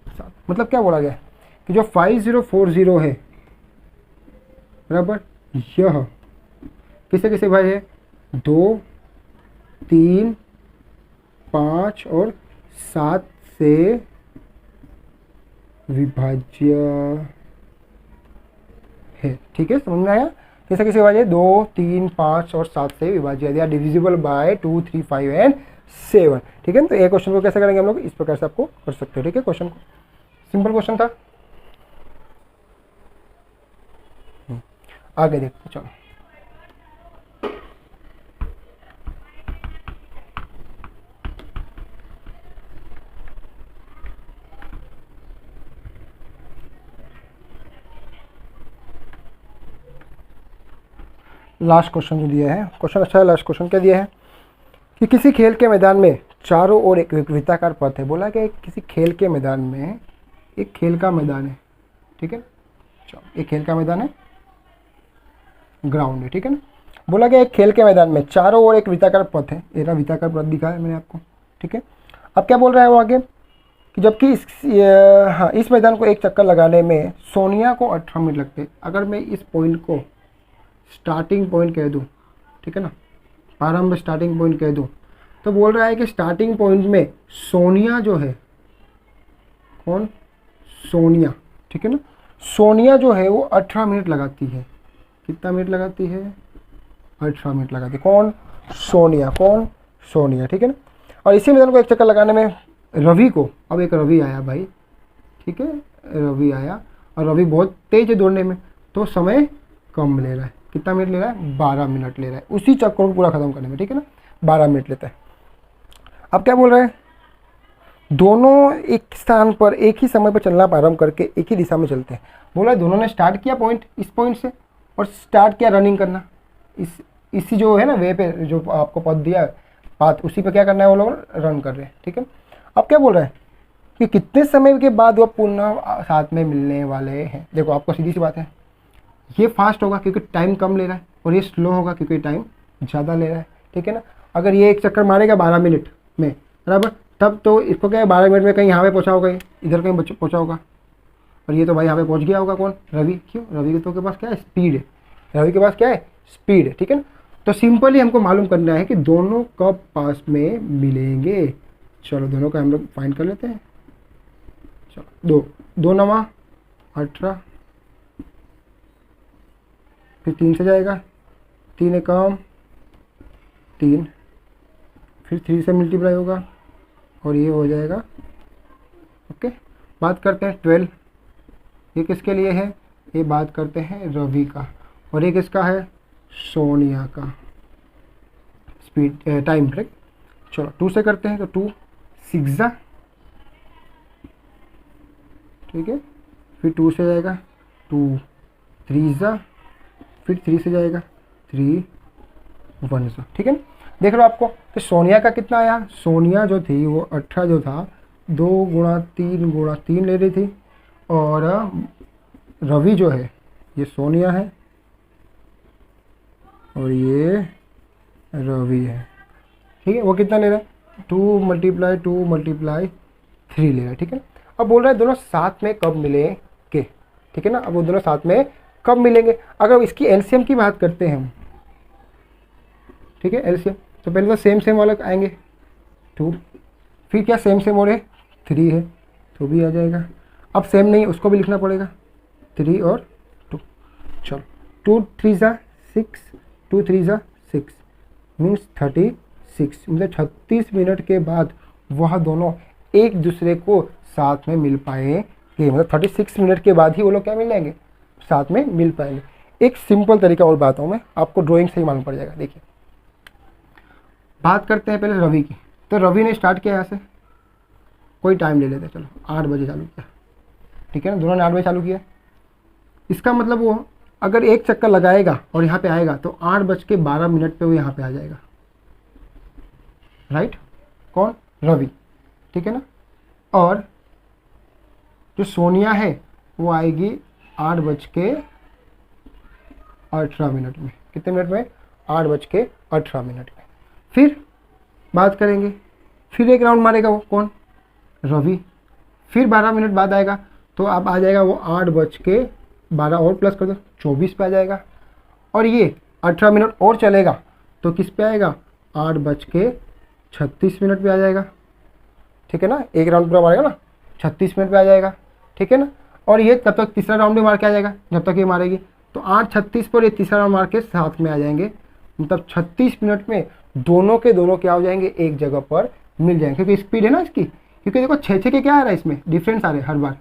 7। मतलब क्या बोला गया कि जो 5040 है बराबर यह किसे किसे भाई है, 2 3 5 और 7 से विभाज्य है। ठीक है, समझ में आया, किसे किसे विभाज्य, 2 3 5 और 7 से विभाज्य, they are divisible by 2 3 5 and 7। ठीक है, तो ये क्वेश्चन को कैसे करेंगे हम लोग, इस प्रकार से आपको कर सकते हो। ठीक है, क्वेश्चन को सिंपल क्वेश्चन था। आगे देखते चलो, लास्ट क्वेश्चन जो दिया है, क्वेश्चन अच्छा है। लास्ट क्वेश्चन क्या दिया है कि किसी खेल के मैदान में चारों ओर एक वृत्ताकार पथ है। बोला कि किसी खेल के मैदान में, एक खेल का मैदान है, ठीक है, एक खेल का मैदान है, ग्राउंड है, ठीक है ना। बोला कि एक खेल के मैदान में चारों ओर एक वृत्ताकार पथ है, ये वृत्ताकार पथ दिखा है मैंने आपको, ठीक है। अब क्या बोल रहा है वो आगे कि जबकि इस मैदान को एक चक्कर लगाने में सोनिया को 18 मिनट लगते। अगर मैं इस पॉइंट को स्टार्टिंग पॉइंट कह दूँ, ठीक है ना, प्रारंभ स्टार्टिंग पॉइंट कह दूँ, तो बोल रहा है कि स्टार्टिंग पॉइंट में सोनिया जो है, कौन, सोनिया, ठीक है ना, सोनिया जो है वो 18 मिनट लगाती है। कितना मिनट लगाती है? 18 मिनट लगाती है। कौन? सोनिया, कौन? सोनिया, ठीक है ना। और इसी मैदान को एक चक्कर लगाने में रवि को, अब एक रवि आया भाई, ठीक है, रवि आया और रवि बहुत तेज है दौड़ने में, तो समय कम ले रहा है। कितना मिनट ले रहा है? 12 मिनट ले रहा है उसी चक्कर को पूरा खत्म करने में, ठीक है ना, 12 मिनट लेता है। अब क्या बोल रहा है, दोनों एक स्थान पर एक ही समय पर चलना प्रारंभ करके एक ही दिशा में चलते हैं। बोला दोनों ने स्टार्ट किया पॉइंट, इस पॉइंट से, और स्टार्ट किया रनिंग करना, इसी जो है ना वे पे, जो आपको पथ दिया पाथ, उसी पे क्या करना है, वो लोग रन कर रहे हैं, ठीक है। अब क्या बोल रहे हैं कि कितने समय के बाद वो पुनः साथ में मिलने वाले हैं। देखो आपको सीधी सी बात है, ये फास्ट होगा क्योंकि टाइम कम ले रहा है, और ये स्लो होगा क्योंकि टाइम ज़्यादा ले रहा है, ठीक है ना। अगर ये एक चक्कर मारेगा 12 मिनट में, बराबर, तब तो इसको क्या है 12 मिनट में कहीं यहाँ पे पहुँचा होगा, इधर कहीं पहुँचा होगा, और ये तो भाई यहाँ पे पहुँच गया होगा। कौन? रवि। क्यों? रवि के पास क्या है? स्पीड है। रवि के पास क्या है? स्पीड है, ठीक है ना। तो सिंपली हमको मालूम करना है कि दोनों कब पास में मिलेंगे। चलो दोनों का हम लोग फाइंड कर लेते हैं। चलो 2 9 18, फिर 3 से जाएगा, 3 एकम 3, फिर 3 से मल्टीप्लाई होगा और ये हो जाएगा। ओके, बात करते हैं 12, ये किसके लिए है? ये बात करते हैं रवि का, और ये किसका है? सोनिया का। Speed time break. चलो 2 से करते हैं, तो 2 6 ठीक है, फिर 2 से जाएगा 2 3 फिर 3 से जाएगा 3 1, ठीक है ना। देख लो आपको, तो सोनिया का कितना आया? सोनिया जो थी वो 18 जो था 2 गुणा 3 ले रही थी, और रवि जो है, ये सोनिया है और ये रवि है, ठीक है। वो कितना ले रहा है? 2 × 3 ले रहा है, ठीक है। अब बोल रहा है दोनों साथ में कब मिलेंगे, ठीक है ना। अब वो दोनों साथ में कब मिलेंगे? अगर इसकी एलसीएम की बात करते हैं हम, ठीक है, एलसीएम, तो पहले तो सेम वाले आएंगे 2, फिर क्या सेम हो रहे 3 है तो भी आ जाएगा। अब सेम नहीं, उसको भी लिखना पड़ेगा, 3 और 2। चलो 2 3 6, 2 3 6 मीन्स 36, मतलब 36 मिनट के बाद वह दोनों एक दूसरे को साथ में मिल पाएंगे। मतलब 36 मिनट के बाद ही वो लोग क्या मिल जाएंगे? साथ में मिल पाएंगे। एक सिंपल तरीका और बताता हूँ मैं आपको, ड्राइंग से ही मालूम पड़ जाएगा। देखिए, बात करते हैं पहले रवि की। तो रवि ने स्टार्ट किया यहाँ से, कोई टाइम ले लेते हैं, चलो 8 बजे चालू किया, ठीक है ना, दोनों ने 8 बजे चालू किया। इसका मतलब वो अगर एक चक्कर लगाएगा और यहाँ पे आएगा तो 8:12 पे वो यहाँ पे आ जाएगा, राइट। कौन? रवि, ठीक है ना। और जो सोनिया है वो आएगी 8:18 में। कितने मिनट में? 8:18 में। फिर बात करेंगे, फिर एक राउंड मारेगा वो, कौन? रवि। फिर 12 मिनट बाद आएगा, तो अब आ जाएगा वो 8:12 और प्लस कर दो 24 पे आ जाएगा। और ये 18 मिनट और चलेगा तो किस पे आएगा? 8:36 पे आ जाएगा, ठीक है ना। एक राउंड पूरा मारेगा ना, 36 मिनट पे आ जाएगा, ठीक है ना। और ये तब तक तीसरा राउंड भी मार के आ जाएगा जब तक ये मारेगी, तो 8:36 पर ये तीसरा राउंड मार के साथ में आ जाएंगे। मतलब 36 मिनट में दोनों के दोनों क्या हो जाएंगे? एक जगह पर मिल जाएंगे, क्योंकि स्पीड है ना इसकी। क्योंकि देखो 6 के क्या आ रहा है इसमें? डिफरेंस आ रहे हैं हर बार,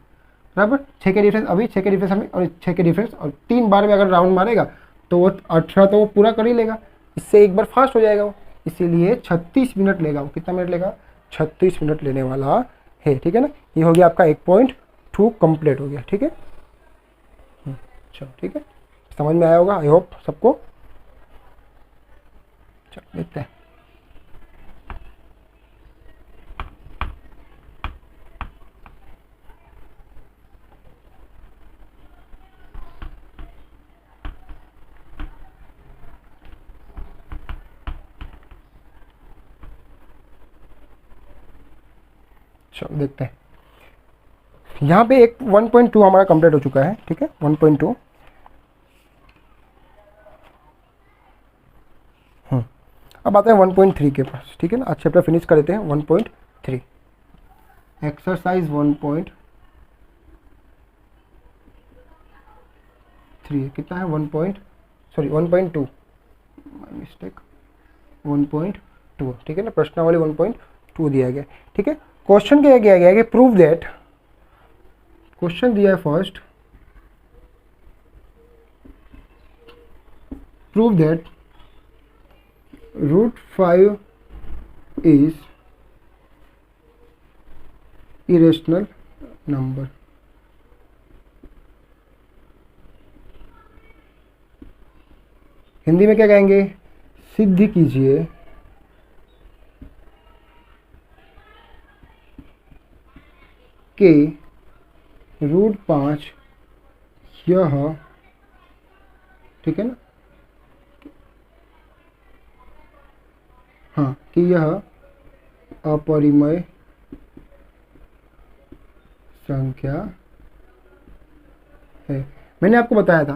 बराबर। 6 के डिफरेंस अभी, 6 के डिफरेंस हमें, और 6 के डिफरेंस, और 3 बार में अगर राउंड मारेगा तो वो 18 तो वो पूरा कर ही लेगा, इससे एक बार फास्ट हो जाएगा वो। इसीलिए 36 मिनट लेगा वो। कितना मिनट लेगा? 36 मिनट लेने वाला है, ठीक है ना। ये हो गया आपका 1.2 कंप्लीट हो गया, ठीक है। चलो ठीक है, समझ में आया होगा आई होप सबको। चलो देखते हैं। चलो देखते हैं। यहाँ पे एक 1.2 हमारा कंप्लीट हो चुका है, ठीक है 1.2। अब आते हैं 1.3 के पास, ठीक है ना। आज चैप्टर फिनिश कर देते हैं 1.3। एक्सरसाइज 1.3 कितना है 1.2 मिस्टेक 1.2, ठीक है ना। प्रश्नावली 1.2 दिया गया, ठीक है। क्वेश्चन क्या किया गया है कि प्रूव दैट, क्वेश्चन दिया है first, prove that √5 is irrational number। Hindi में क्या कहेंगे, सिद्ध कीजिए कि √5 यह, ठीक है ना, हाँ, कि यह अपरिमेय संख्या है। मैंने आपको बताया था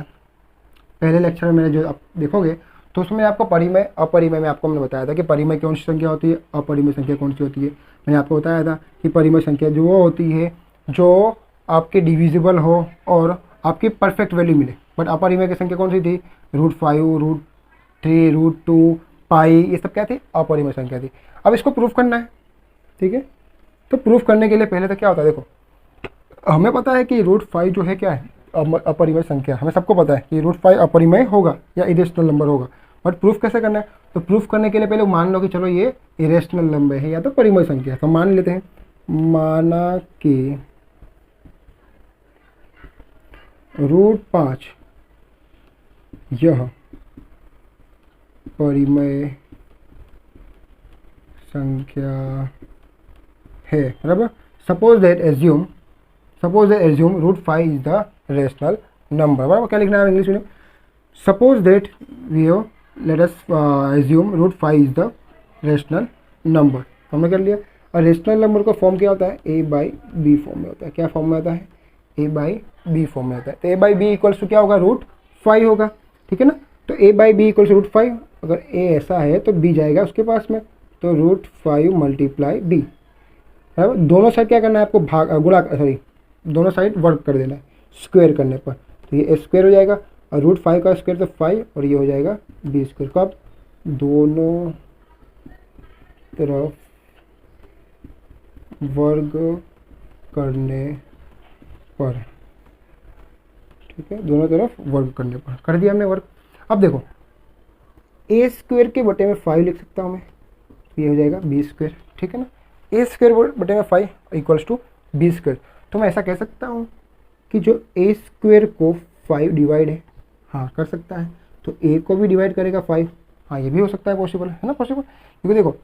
पहले लेक्चर में, मैंने जो आप देखोगे तो उसमें आपको परिमेय अपरिमेय में आपको मैंने बताया था कि परिमेय कौन सी संख्या होती है, अपरिमेय संख्या कौन सी होती है। मैंने आपको बताया था कि परिमेय संख्या जो वो होती है जो आपके डिविजिबल हो और आपकी परफेक्ट वैल्यू मिले। बट अपरिमेय की संख्या कौन सी थी, √5, √3, √2, पाई, ये सब क्या थी, अपरिमेय संख्या थी। अब इसको प्रूफ करना है, ठीक है। तो प्रूफ करने के लिए पहले तो क्या होता है, देखो हमें पता है कि √5 जो है क्या है, अपरिमेय संख्या, हमें सबको पता है कि √5 अपरिमेय होगा या इरेशनल नंबर होगा। बट प्रूफ कैसे करना है, तो प्रूफ करने के लिए पहले मान लो कि चलो ये इरेशनल नंबर है या तो परिमेय संख्या है। तो मान लेते हैं, माना कि √5 यह परिमेय संख्या है, बराबर। Suppose that assume √5 is the rational number, बराबर। क्या लिखना है इंग्लिश में, suppose that we have, let us assume √5 is the rational number. हमने कर लिया। और रेशनल नंबर का फॉर्म क्या होता है, a/b फॉर्म में होता है। क्या फॉर्म में होता है, a/b फॉर्म में होता है। तो a/b इक्वल्स टू क्या होगा, √5 होगा, ठीक है ना। तो a/b इक्वल्स टू √5, अगर a ऐसा है तो b जाएगा उसके पास में, तो √5 × b, बराबर। दोनों साइड क्या करना है आपको, भाग गुणा, सॉरी दोनों साइड वर्क कर देना है स्क्वायर करने पर। तो ये स्क्वायर हो जाएगा और √5 का स्क्वायर तो 5 और ये हो जाएगा b²। कब, दोनों तरफ वर्ग करने पर, ठीक है, दोनों तरफ वर्ग करने पर कर दिया हमने वर्ग। अब देखो a² के बटे में 5 लिख सकता हूँ मैं, ये हो जाएगा b², ठीक है ना। a² बटे में 5 इक्वल्स टू b²। तो मैं ऐसा कह सकता हूँ कि जो a² को 5 डिवाइड है, हाँ कर सकता है, तो a को भी डिवाइड करेगा 5, हाँ ये भी हो सकता है, पॉसिबल है ना, पॉसिबल। क्योंकि देखो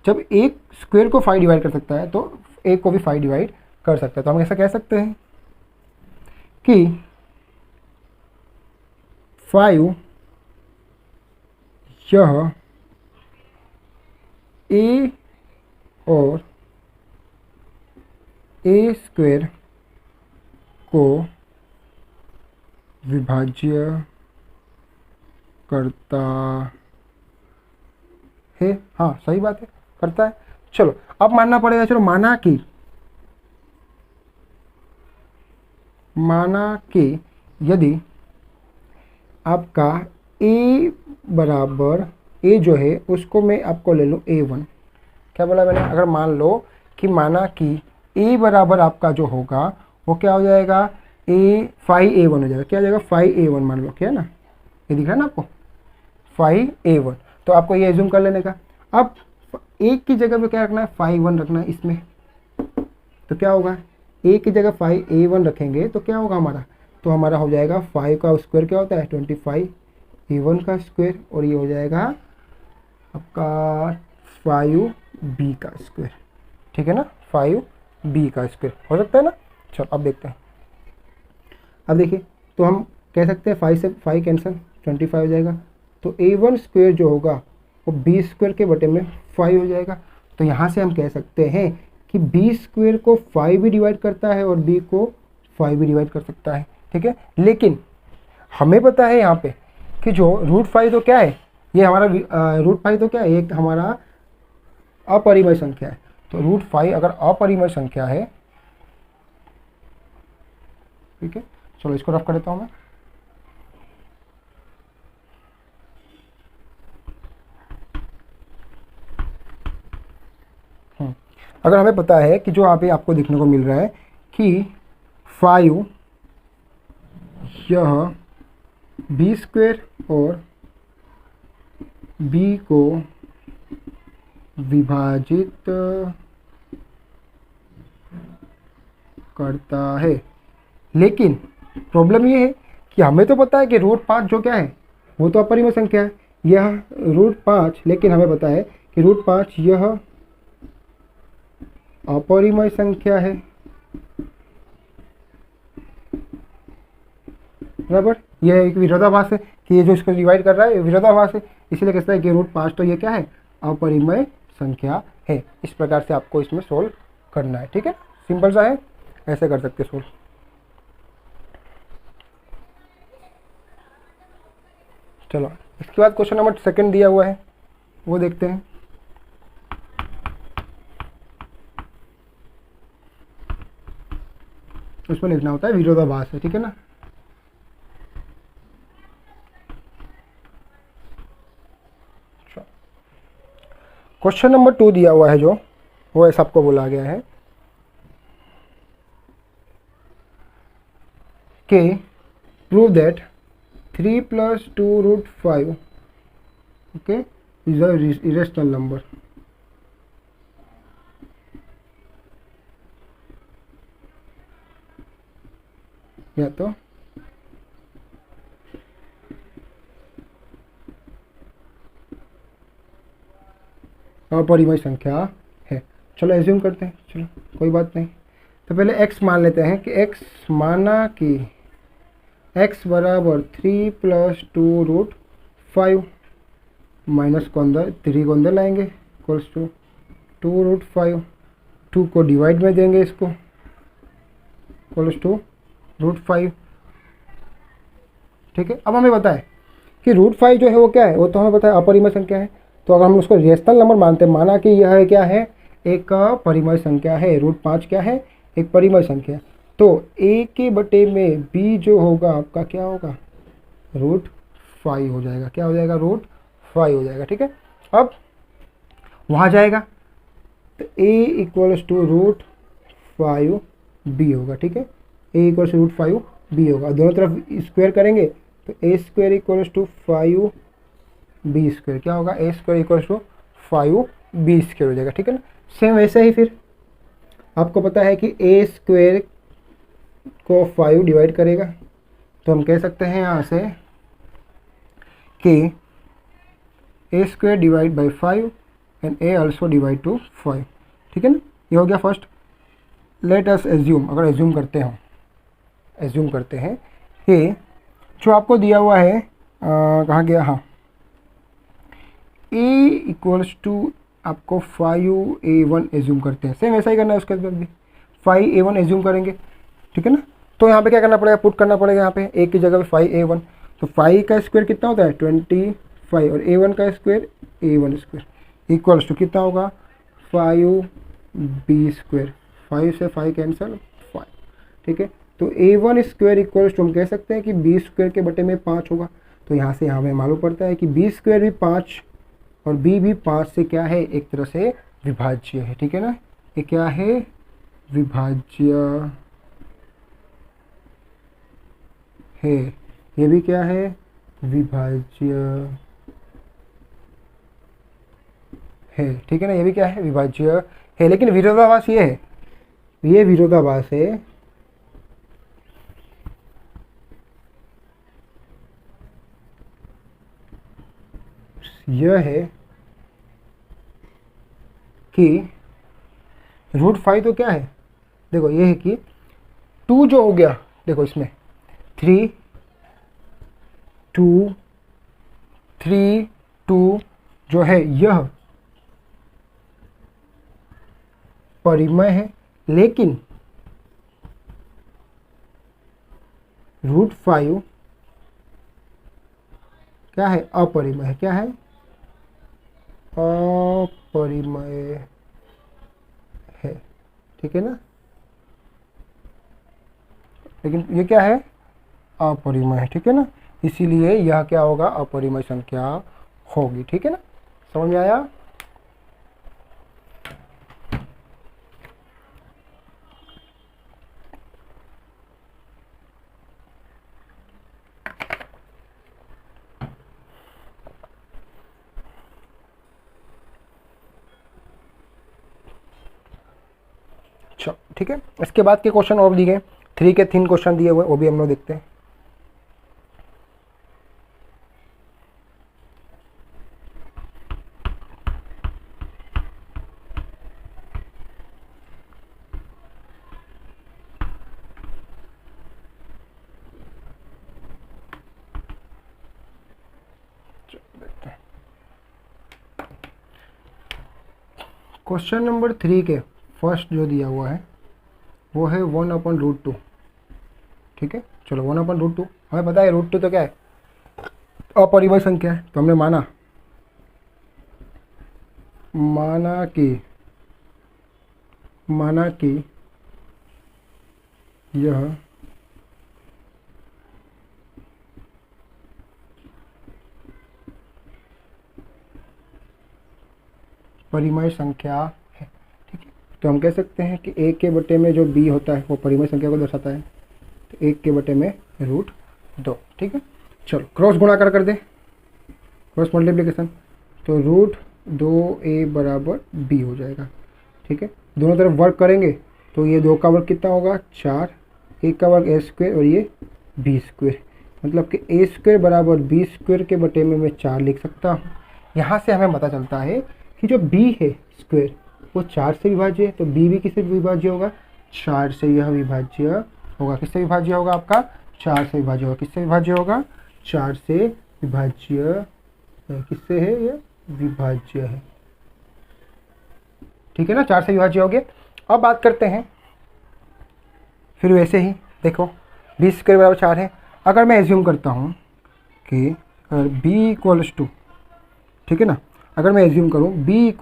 जब a² को 5 डिवाइड कर सकता है तो a को भी 5 डिवाइड कर सकता है। तो हम ऐसा कह सकते हैं कि 5 यह a और a² को विभाज्य करता है, हाँ सही बात है, करता है। चलो अब मानना पड़ेगा, चलो माना कि यदि आपका a बराबर, a जो है उसको मैं आपको ले लूँ a1, क्या बोला मैंने, अगर मान लो कि माना कि a बराबर आपका जो होगा वो क्या हो जाएगा, 5a1 हो जाएगा। क्या हो जाएगा, 5a1 मान लो, क्या है ना, ये दिख रहा है ना आपको 5a1। तो आपको ये एज्यूम कर लेने का। अब एक की जगह पे क्या रखना है, 5a1 रखना है इसमें। तो क्या होगा, a की जगह 5a1 रखेंगे तो क्या होगा हमारा, तो हमारा हो जाएगा 5 का स्क्वायर क्या होता है 25, a1 का स्क्वायर, और ये हो जाएगा आपका 5b का स्क्वायर, ठीक है ना, 5b का स्क्वायर हो सकता है ना। चलो अब देखते हैं। अब देखिए, तो हम कह सकते हैं 5 से 5 कैंसिल, 25 हो जाएगा। तो a1 स्क्वायर जो होगा वो b स्क्वायर के बटे में 5 हो जाएगा। तो यहाँ से हम कह सकते हैं कि b स्क्वायर को 5 भी डिवाइड करता है और b को 5 भी डिवाइड कर सकता है, ठीक है। लेकिन हमें पता है यहाँ पे कि जो √5 तो क्या है, ये हमारा √5 तो क्या है, एक हमारा अपरिमेय संख्या है। तो √5 अगर अपरिमेय संख्या है, ठीक है, चलो इसको रफ कर देता हूँ मैं। अगर हमें पता है कि जो यहाँ पे आपको देखने को मिल रहा है कि 5 यह b स्क्वायर और b को विभाजित करता है, लेकिन प्रॉब्लम ये है कि हमें तो पता है कि √5 जो क्या है वो तो अपरिमेय संख्या है, यह √5, लेकिन हमें पता है कि √5 यह अपरिमेय संख्या है, बराबर। यह एक विरोधाभास है कि ये जो इसको डिवाइड कर रहा है विरोधाभास है, इसलिए कहता है कि √5 तो ये क्या है, अपरिमेय संख्या है। इस प्रकार से आपको इसमें सोल्व करना है, ठीक है, सिंपल सा है, ऐसे कर सकते सोल्व। चलो इसके बाद क्वेश्चन नंबर 2 दिया हुआ है, वो देखते हैं। उसमें लिखना होता है विरोधाभास है, ठीक है ना। क्वेश्चन नंबर 2 दिया हुआ है जो, वो ऐसा आपको बोला गया है कि prove that 3 + 2√5 okay is a irrational number. या तो अपरिमेय संख्या है। चलो एज्यूम करते हैं, चलो कोई बात नहीं। तो पहले x मान लेते हैं कि x माना कि x बराबर 3 + 2√5 माइनस को अंदर 3 को अंदर लाएंगे इक्वल्स टू 2√5, 2 को डिवाइड में देंगे इसको इक्वल्स टू √5, ठीक है। अब हमें पता है कि √5 जो है वो क्या है, वो तो हमें पता है अपरिमेय संख्या है। तो अगर हम उसको रेशनल नंबर मानते हैं, माना कि यह क्या है, एक परिमेय संख्या है, √5 क्या है, एक परिमेय संख्या। तो a के बटे में b जो होगा आपका क्या होगा, √5 हो जाएगा। क्या हो जाएगा, √5 हो जाएगा, ठीक है। अब वहाँ जाएगा तो a = √5b होगा, ठीक है। a = √5b होगा, दोनों तरफ स्क्वायर करेंगे तो a² = 5b², क्या होगा, a² = 5b² हो जाएगा, ठीक है ना। सेम वैसे ही फिर आपको पता है कि a² को 5 डिवाइड करेगा, तो हम कह सकते हैं यहाँ से कि a² divide by 5 and a also divide two 5, ठीक है ना। ये हो गया फर्स्ट। लेट अस एज्यूम, अगर एज्यूम करते हैं कि जो आपको दिया हुआ है कहाँ गया, हाँ, a = आपको 5a1 एज्यूम करते हैं। सेम ऐसा ही करना है उसके बाद भी 5a1 एज्यूम करेंगे, ठीक है ना। तो यहाँ पे क्या करना पड़ेगा, पुट करना पड़ेगा यहाँ पे a की जगह पे 5a1। तो 5 का स्क्वायर कितना होता है 25 और a1 का स्क्वायर a1² इक्वल्स टू कितना होगा 5b²। 5 से 5 कैंसिल 5, ठीक है। तो a1² इक्वल्स टू हम कह सकते हैं कि b² के बटे में 5 होगा। तो यहाँ से हमें मालूम पड़ता है कि b² भी 5 और b भी 5 से क्या है, एक तरह से विभाज्य है, ठीक है ना। ये क्या है, विभाज्य है। ये भी क्या है, विभाज्य है, ठीक है ना। ये भी क्या है, विभाज्य है। लेकिन विरोधाभास ये है, ये विरोधाभास है यह है कि √5 तो क्या है, देखो ये है कि 2 जो हो गया, देखो इसमें 3 2 3 2 जो है यह परिमेय है, लेकिन √5 क्या है, अपरिमेय है। क्या है, अपरिमेय है, ठीक है ना। लेकिन ये क्या है, अपरिमेय है, ठीक है ना। इसीलिए यह क्या होगा, अपरिमेय संख्या होगी, ठीक है ना। समझ में आया। अच्छा ठीक है, इसके बाद के क्वेश्चन और दिए गए, 3 के 3 क्वेश्चन दिए हुए, वो भी हम लोग देखते हैं। क्वेश्चन नंबर 3 के फर्स्ट जो दिया हुआ है वो है 1/√2, ठीक है। चलो 1/√2, हमें पता है √2 तो क्या है, अपरिमेय संख्या है। तो हमने माना कि यह परिमेय संख्या है, ठीक है। तो हम कह सकते हैं कि 1 के बटे में जो b होता है वो परिमेय संख्या को दर्शाता है, तो 1 के बटे में √2, ठीक है। चलो क्रॉस गुणाकार कर दे, क्रॉस मल्टीप्लिकेशन, तो √2a बराबर b हो जाएगा, ठीक है। दोनों तरफ वर्क करेंगे तो ये 2 का वर्ग कितना होगा, 4, 1 का वर्ग a² और ये b², मतलब कि a² बराबर b² के बटे में मैं 4 लिख सकता हूँ। यहाँ से हमें पता चलता है कि जो b है स्क्वायर वो 4 से विभाज्य है, तो b भी किससे विभाज्य होगा, 4 से। यह विभाज्य होगा, किससे विभाज्य होगा आपका, 4 से विभाज्य होगा। किससे विभाज्य होगा, 4 से विभाज्य है। किससे है, ये विभाज्य है, ठीक है ना, 4 से विभाज्य हो गया। अब बात करते हैं फिर वैसे ही, देखो b² बराबर 4 है। अगर मैं एज्यूम करता हूँ कि अगर b = 2, ठीक है ना, अगर मैं एज्यूम करूँ b =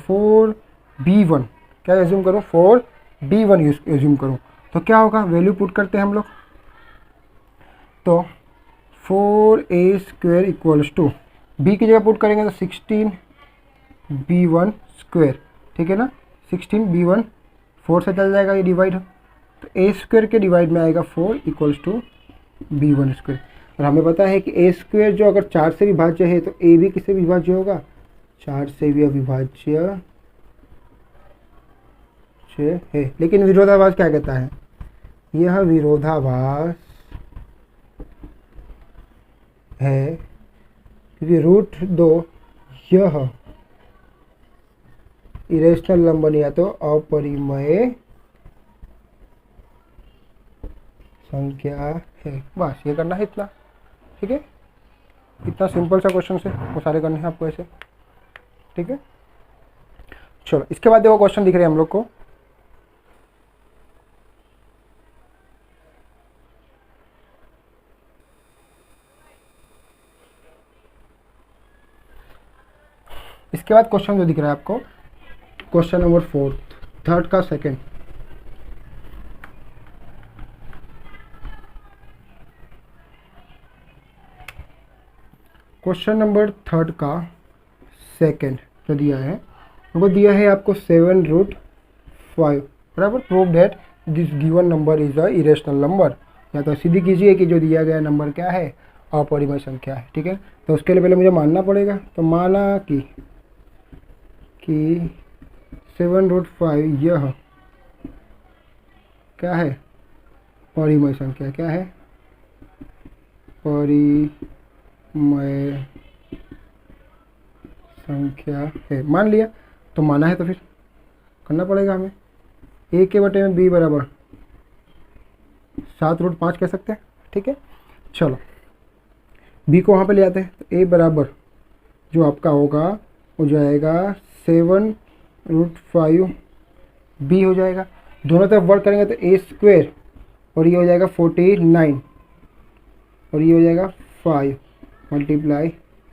4b1, क्या एज्यूम करूँ, 4b1 एज्यूम करूँ, तो क्या होगा, वैल्यू पुट करते हैं हम लोग। तो 4a² = b की जगह पुट करेंगे तो 16b1², ठीक है ना। 16b1 4 से चल जाएगा, ये डिवाइड, तो a² के डिवाइड में आएगा 4 = b1²। और हमें पता है कि a² जो अगर 4 से विभाज्य है तो a भी किससे विभाज्य होगा, 4 से भी अविभाज्य है। लेकिन विरोधाभास क्या कहता है, यह विरोधाभास है क्योंकि √2 यह इरेशनल नंबर या तो अपरिमेय संख्या है। बस ये करना है इतना, ठीक है। इतना सिंपल सा क्वेश्चन से वो सारे करने हैं आपको ऐसे, ठीक है। चलो इसके बाद देखो क्वेश्चन दिख रहे हैं हम लोग को, इसके बाद क्वेश्चन जो दिख रहा है आपको, क्वेश्चन नंबर 4, थर्ड का सेकंड। क्वेश्चन नंबर 3 का सेकंड जो दिया है वो दिया है आपको 7√5 बराबर prove that this given number is a irrational number. या तो सीधी कीजिए कि जो दिया गया नंबर क्या है, अपरिमेय संख्या है, ठीक है। तो उसके लिए पहले मुझे मानना पड़ेगा, तो माना कि 7√5 यह क्या है, परिमेय संख्या, क्या है, परिमेय संख्या है, मान लिया। तो माना है तो फिर करना पड़ेगा हमें। ए के बटे में बी बराबर 7√5 कह सकते हैं, ठीक है। चलो बी को वहाँ पे ले आते हैं, तो ए बराबर जो आपका होगा हो जाएगा 7√5 बी हो जाएगा। दोनों तरफ वर्क करेंगे तो ए स्क्वेयर और ये हो जाएगा 49 और ये हो जाएगा 5 मल्टीप्लाई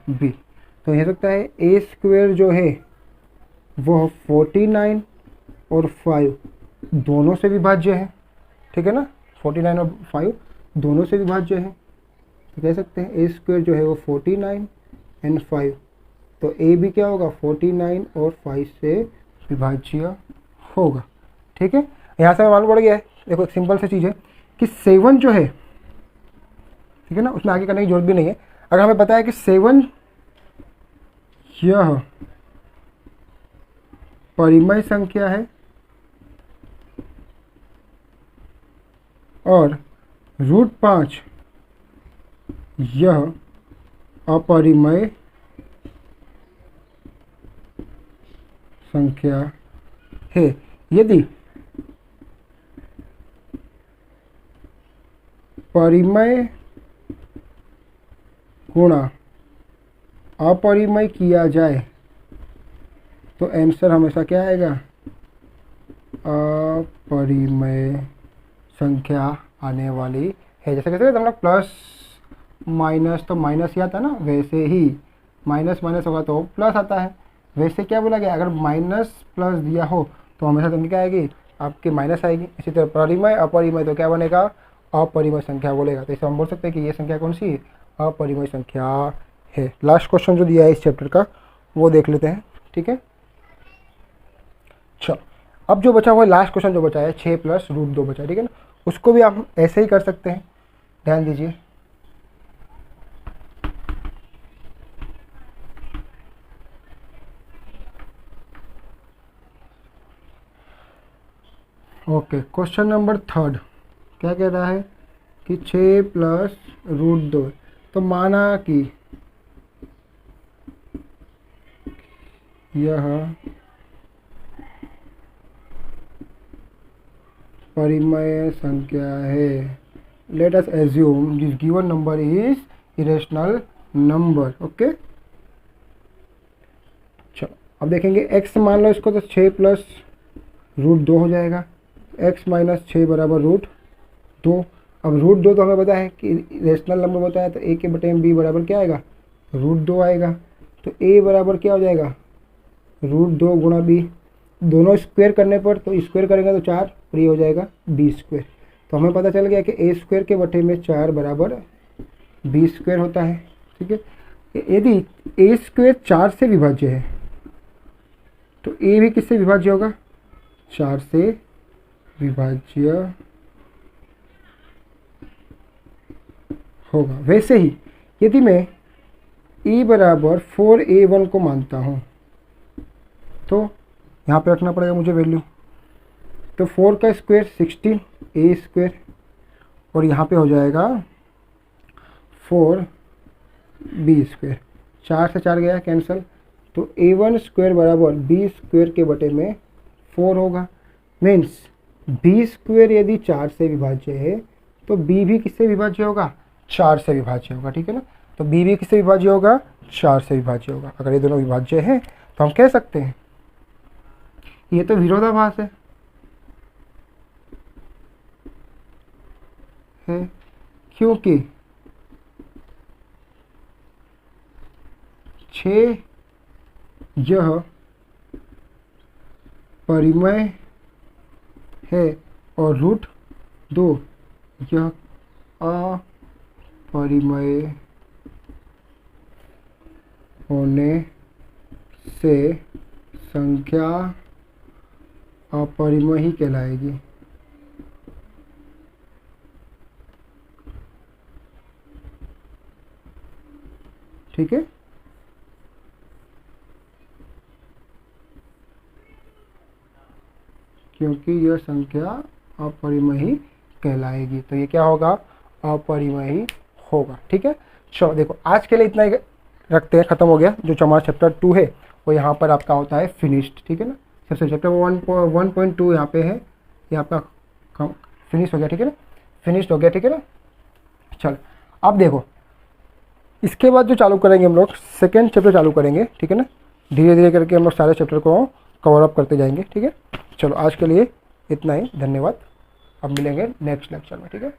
बी। तो हो सकता है ए स्क्वेयर जो है वो 49 और 5 दोनों से विभाज्य है, ठीक है ना। 49 और 5 दोनों से विभाज्य है, तो कह सकते हैं ए स्क्वेयर जो है वो 49 एंड 5। तो ए भी क्या होगा 49 और 5 से विभाज्य होगा, ठीक है। यहाँ से हमें मालूम पड़ गया है, देखो एक सिंपल सी चीज़ है कि 7 जो है, ठीक है ना, उसमें आगे करने की जरूरत भी नहीं है। अगर हमें पता है कि 7 यह परिमेय संख्या है और √5 यह अपरिमेय संख्या है। यदि परिमेय गुणा अपरिमेय किया जाए तो आंसर हमेशा क्या आएगा, अपरिमेय संख्या आने वाली है। जैसे कैसे हम लोग प्लस माइनस, तो माइनस ही आता है ना, वैसे ही माइनस माइनस होगा तो प्लस आता है। वैसे क्या बोला गया, अगर माइनस प्लस दिया हो तो हमेशा संख्या क्या आएगी, आपकी माइनस आएगी। इसी तरह परिमेय अपरिमेय तो क्या बनेगा, अपरिमेय संख्या बोलेगा। तो इसे हम बोल सकते हैं कि ये संख्या कौन सी, अपरिमेय संख्या है। लास्ट क्वेश्चन जो दिया है इस चैप्टर का वो देख लेते हैं, ठीक है। चलो अब जो बचा हुआ है, लास्ट क्वेश्चन जो बचा है 6 + √2 बचा है, ठीक है ना। उसको भी आप ऐसे ही कर सकते हैं, ध्यान दीजिए। ओके, क्वेश्चन नंबर 3 क्या कह रहा है कि 6 + √2। तो माना कि यह परिमेय संख्या है। Late us assume this given number is irrational number. Okay, चलो अब देखेंगे x मान लो इसको, तो 6 + √2 हो जाएगा। x - 6 बराबर √2। अब √2 तो हमें पता है कि रेशनल नंबर होता है, तो a के बटे में b बराबर क्या आएगा, √2 आएगा। तो a बराबर क्या हो जाएगा, √2 गुणा b। दोनों स्क्वायर करने पर, तो स्क्वायर करेंगे तो 4 और ये हो जाएगा b स्क्वायर। तो हमें पता चल गया कि a स्क्वायर के बटे में 4 बराबर b स्क्वायर होता है, ठीक है। यदि a स्क्वायर 4 से विभाज्य है तो a भी किससे विभाज्य होगा, 4 से विभाज्य होगा। वैसे ही यदि मैं e बराबर 4a1 को मानता हूँ तो यहाँ पे रखना पड़ेगा मुझे वैल्यू। तो 4 का स्क्वायर 16 a स्क्वायर और यहाँ पे हो जाएगा 4b स्क्वायर। 4 से 4 गया कैंसिल, तो a1 स्क्वायर बराबर b स्क्वायर के बटे में 4 होगा। मीन्स b स्क्वायर यदि 4 से विभाज्य है तो b भी किससे विभाज्य होगा, 4 से विभाज्य होगा, ठीक है ना। तो b भी किससे विभाज्य होगा, 4 से विभाज्य होगा। अगर ये दोनों विभाज्य हैं तो हम कह सकते हैं ये तो विरोधाभास है, क्योंकि 6 यह परिमेय है और √2 यह अपरिमेय होने से संख्या अपरिमेय ही कहलाएगी। ठीक है, क्योंकि यह संख्या अपरिमेय ही कहलाएगी। तो ये क्या होगा, अपरिमेय ही होगा। ठीक है, चलो देखो आज के लिए इतना ही रखते हैं, खत्म हो गया जो हमारा चैप्टर 2 है वो यहाँ पर आपका होता है फिनिश्ड, ठीक है ना। सबसे चैप्टर 1.2 यहाँ पे है, ये आपका फिनिश हो गया, ठीक है ना, फिनिश्ड हो गया, ठीक है ना। चल अब देखो इसके बाद जो चालू करेंगे हम लोग सेकेंड चैप्टर चालू करेंगे, ठीक है ना। धीरे धीरे करके हम लोग सारे चैप्टर को कवर अप करते जाएंगे, ठीक है। चलो आज के लिए इतना ही, धन्यवाद। अब मिलेंगे नेक्स्ट लेक्चर में, ठीक है।